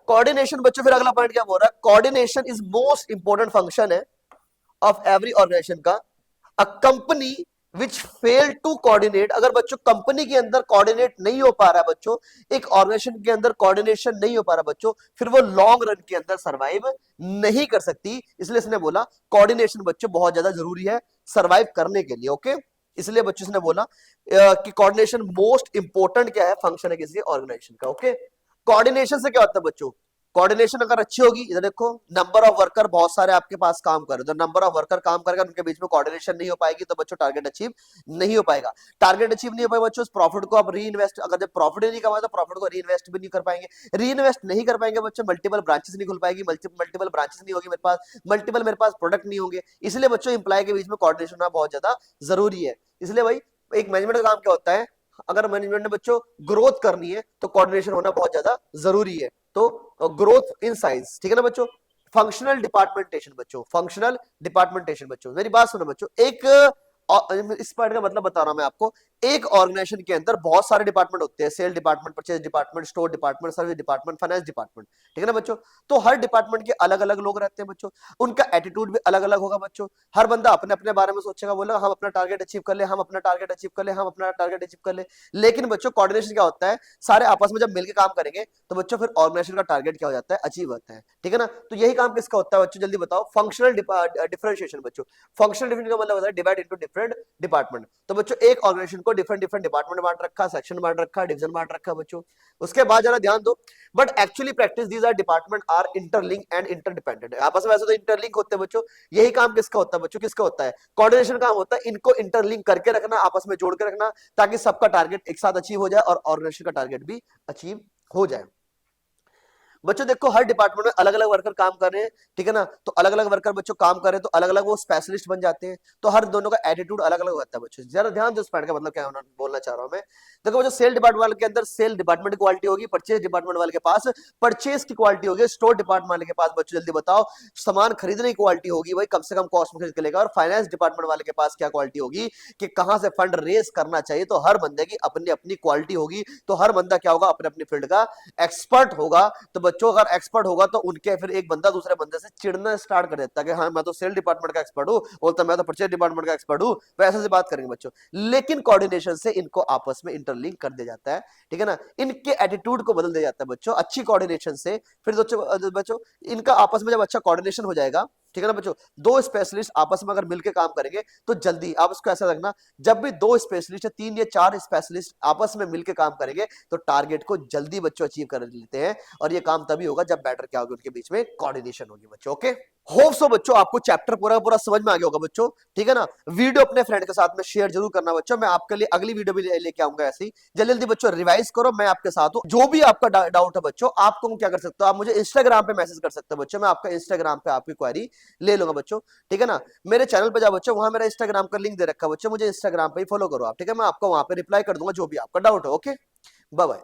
[SPEAKER 1] कोऑर्डिनेशन बच्चों, फिर अगला पॉइंट क्या बोल रहा है, coordination is most important function है ऑफ एवरी ऑर्गेनाइजेशन का। A company which fail to coordinate, अगर बच्चों कंपनी के अंदर कोऑर्डिनेट नहीं हो पा रहा है बच्चों, एक ऑर्गेनाइजेशन के अंदर कोऑर्डिनेशन नहीं हो पा रहा बच्चों, फिर वो लॉन्ग रन के अंदर सर्वाइव नहीं कर सकती। इसलिए इसने बोला कोऑर्डिनेशन बच्चों बहुत ज्यादा जरूरी है सर्वाइव करने के लिए। ओके, इसलिए बच्चों इसने बोला कि कोऑर्डिनेशन मोस्ट इंपोर्टेंट क्या है, फंक्शन है किसी ऑर्गेनाइजेशन का। ओके, कोऑर्डिनेशन से क्या होता है बच्चों, कोऑर्डिनेशन अगर अच्छी होगी, इधर देखो नंबर ऑफ वर्कर बहुत सारे आपके पास काम कर रहे हैं, तो नंबर ऑफ वर्कर काम करेगा, उनके बीच में कोऑर्डिनेशन नहीं हो पाएगी तो बच्चों टारगेट अचीव नहीं हो पाएगा। टारगेट अचीव नहीं हो पाएगा बच्चों, प्रॉफिट को आप री इन्वेस्ट, अगर जब प्रॉफिट नहीं कमाए तो प्रॉफिट को री इन्वेस्ट भी नहीं कर पाएंगे। री इन्वेस्ट नहीं कर पाएंगे बच्चों, मल्टीपल ब्रांचेस नहीं खुल पाएगी, मल्टीपल ब्रांचेस नहीं होगी मेरे पास, मल्टीपल मेरे पास प्रोडक्ट नहीं होंगे। इसलिए बच्चों इंप्लॉय के बीच में कोऑर्डिनेशन होना बहुत ज्यादा जरूरी है। इसलिए भाई एक मैनेजमेंट का काम क्या होता है, अगर मैनेजमेंट ने बच्चों ग्रोथ करनी है तो कोऑर्डिनेशन होना बहुत ज्यादा जरूरी है। तो ग्रोथ इन साइंस, ठीक है ना बच्चों। फंक्शनल डिपार्टमेंटेशन बच्चों, फंक्शनल डिपार्टमेंटेशन बच्चों, मेरी बात सुनो बच्चों। एक इस पॉइंट का मतलब बता रहा हूं मैं आपको, एक ऑर्गेनाइजेशन के अंदर बहुत सारे डिपार्टमेंट होते हैं, sale department, purchase department, store department, service department, finance department. ठीक है ना बच्चों, तो हर डिपार्टमेंट के अलग अलग लोग रहते हैं बच्चों, उनका एटीट्यूड भी अलग अलग होगा बच्चों। हर बंदा अपने अपने बारे में सोचेगा, बोलेगा हम अपना टारगेट अचीव कर ले, हम अपना टारगेट अचीव कर ले, हम अपना टारगेट अचीव कर ले। लेकिन बच्चों कोऑर्डिनेशन क्या होता है, सारे आपस में जब मिलकर काम करेंगे तो बच्चों फिर ऑर्गेनाइजेशन का टारगेट क्या हो जाता है, अचीव होता है। ठीक है ना, तो यही काम किसका होता है बच्चों, जल्दी बताओ, फंक्शनल डिफरेंशिएशन बच्चों। फंक्शनल डिफरेंशिएशन का मतलब होता है डिवाइड इनटू डिफरेंट डिपार्टमेंट। तो बच्चों एक ऑर्गेनाइजेशन को डिफरेंट डिफरेंट डिपार्टमेंट बांट रखा, सेक्शन बांट रखा, डिवीजन बांट रखा बच्चों। उसके बाद जरा ध्यान दो, but actually practice these are department are interlink and interdependent. आपस में वैसे तो इंटरलिंक होते हैं बच्चों, यही काम किसका होता है बच्चों, किसका होता है, कोऑर्डिनेशन काम होता है। इनको इंटरलिंक करके रखना, आपस में जोड़ के रखना, ताकि सबका टारगेट एक साथ अचीव हो जाए और ऑर्गेनाइजेशन का टारगेट भी अचीव हो जाए। बच्चों देखो हर डिपार्टमेंट में अलग अलग वर्कर काम कर रहे हैं, ठीक है ना, तो अलग अलग वर्कर बच्चों काम कर रहे हैं तो अलग अलग वो स्पेशलिस्ट बन जाते हैं, तो हर दोनों का एटीट्यूड अलग अलग होता है बच्चों। जरा ध्यान दो इस पॉइंट का मतलब क्या बोलना चाह रहा हूं मैं। देखो बच्चों सेल डिपार्टमेंट वाले के अंदर सेल डिपार्टमेंट की क्वालिटी होगी, परचेज डिपार्टमेंट वाले के पास परचेज की क्वालिटी होगी, स्टोर डिपार्टमेंट वाले के पास बच्चों जल्दी बताओ सामान खरीदने की क्वालिटी होगी, भाई कम से कम कॉस्ट में खरीद के लेगा। और फाइनेंस डिपार्टमेंट वाले के पास क्या क्वालिटी होगी कि कहां से फंड रेज करना चाहिए, तो हर बंदे की अपनी अपनी क्वालिटी होगी। तो हर बंदा क्या होगा, अपने अपनी फील्ड का एक्सपर्ट होगा। तो बच्चों अगर एक्सपर्ट होगा तो उनके फिर एक बंदा दूसरे बंदे से चिढ़ना स्टार्ट कर देता है कि हाँ मैं तो सेल डिपार्टमेंट का एक्सपर्ट हूँ, बोलता मैं तो परचेज डिपार्टमेंट का एक्सपर्ट हूँ, वैसे से बात करेंगे बच्चों। लेकिन कोऑर्डिनेशन से इनको आपस में इंटरलिंक कर दिया जाता है, ठीक है ना, इनके एटीट्यूड को बदल दिया जाता है बच्चों अच्छी कोऑर्डिनेशन से। फिर बच्चों इनका आपस में जब अच्छा कोऑर्डिनेशन हो जाएगा, ठीक है ना बच्चों, दो स्पेशलिस्ट आपस में अगर मिलकर काम करेंगे तो जल्दी, आप उसको ऐसा रखना, जब भी दो स्पेशलिस्ट, 3 या 4 स्पेशलिस्ट आपस में मिलकर काम करेंगे तो टारगेट को जल्दी बच्चों अचीव कर लेते हैं। और ये काम तभी होगा जब बेटर क्या होगी, उनके बीच में कोऑर्डिनेशन होगी बच्चों। ओके, होप सो बच्चों आपको चैप्टर पूरा पूरा समझ में आ गया होगा बच्चों, ठीक है ना। वीडियो अपने फ्रेंड के साथ में शेयर जरूर करना बच्चों, मैं आपके लिए अगली वीडियो भी लेके आऊंगा ऐसी। जल्दी जल्दी बच्चों रिवाइज करो, मैं आपके साथ हूं। जो भी आपका डाउट है बच्चों, आपको क्या कर सकते हो, आप मुझे इंस्टाग्राम पे मैसेज कर सकते हो बच्चों, मैं आपका इंस्टाग्राम पे आपकी क्वेरी ले लूंगा बच्चों, ठीक है ना। मेरे चैनल पे जाओ बच्चों, वहां मेरा इंस्टाग्राम का लिंक दे रखा है बच्चों, मुझे इंस्टाग्राम पे ही फॉलो करो आप, ठीक है। मैं आपको वहां पे रिप्लाई कर दूंगा जो भी आपका डाउट है। Okay, bye bye.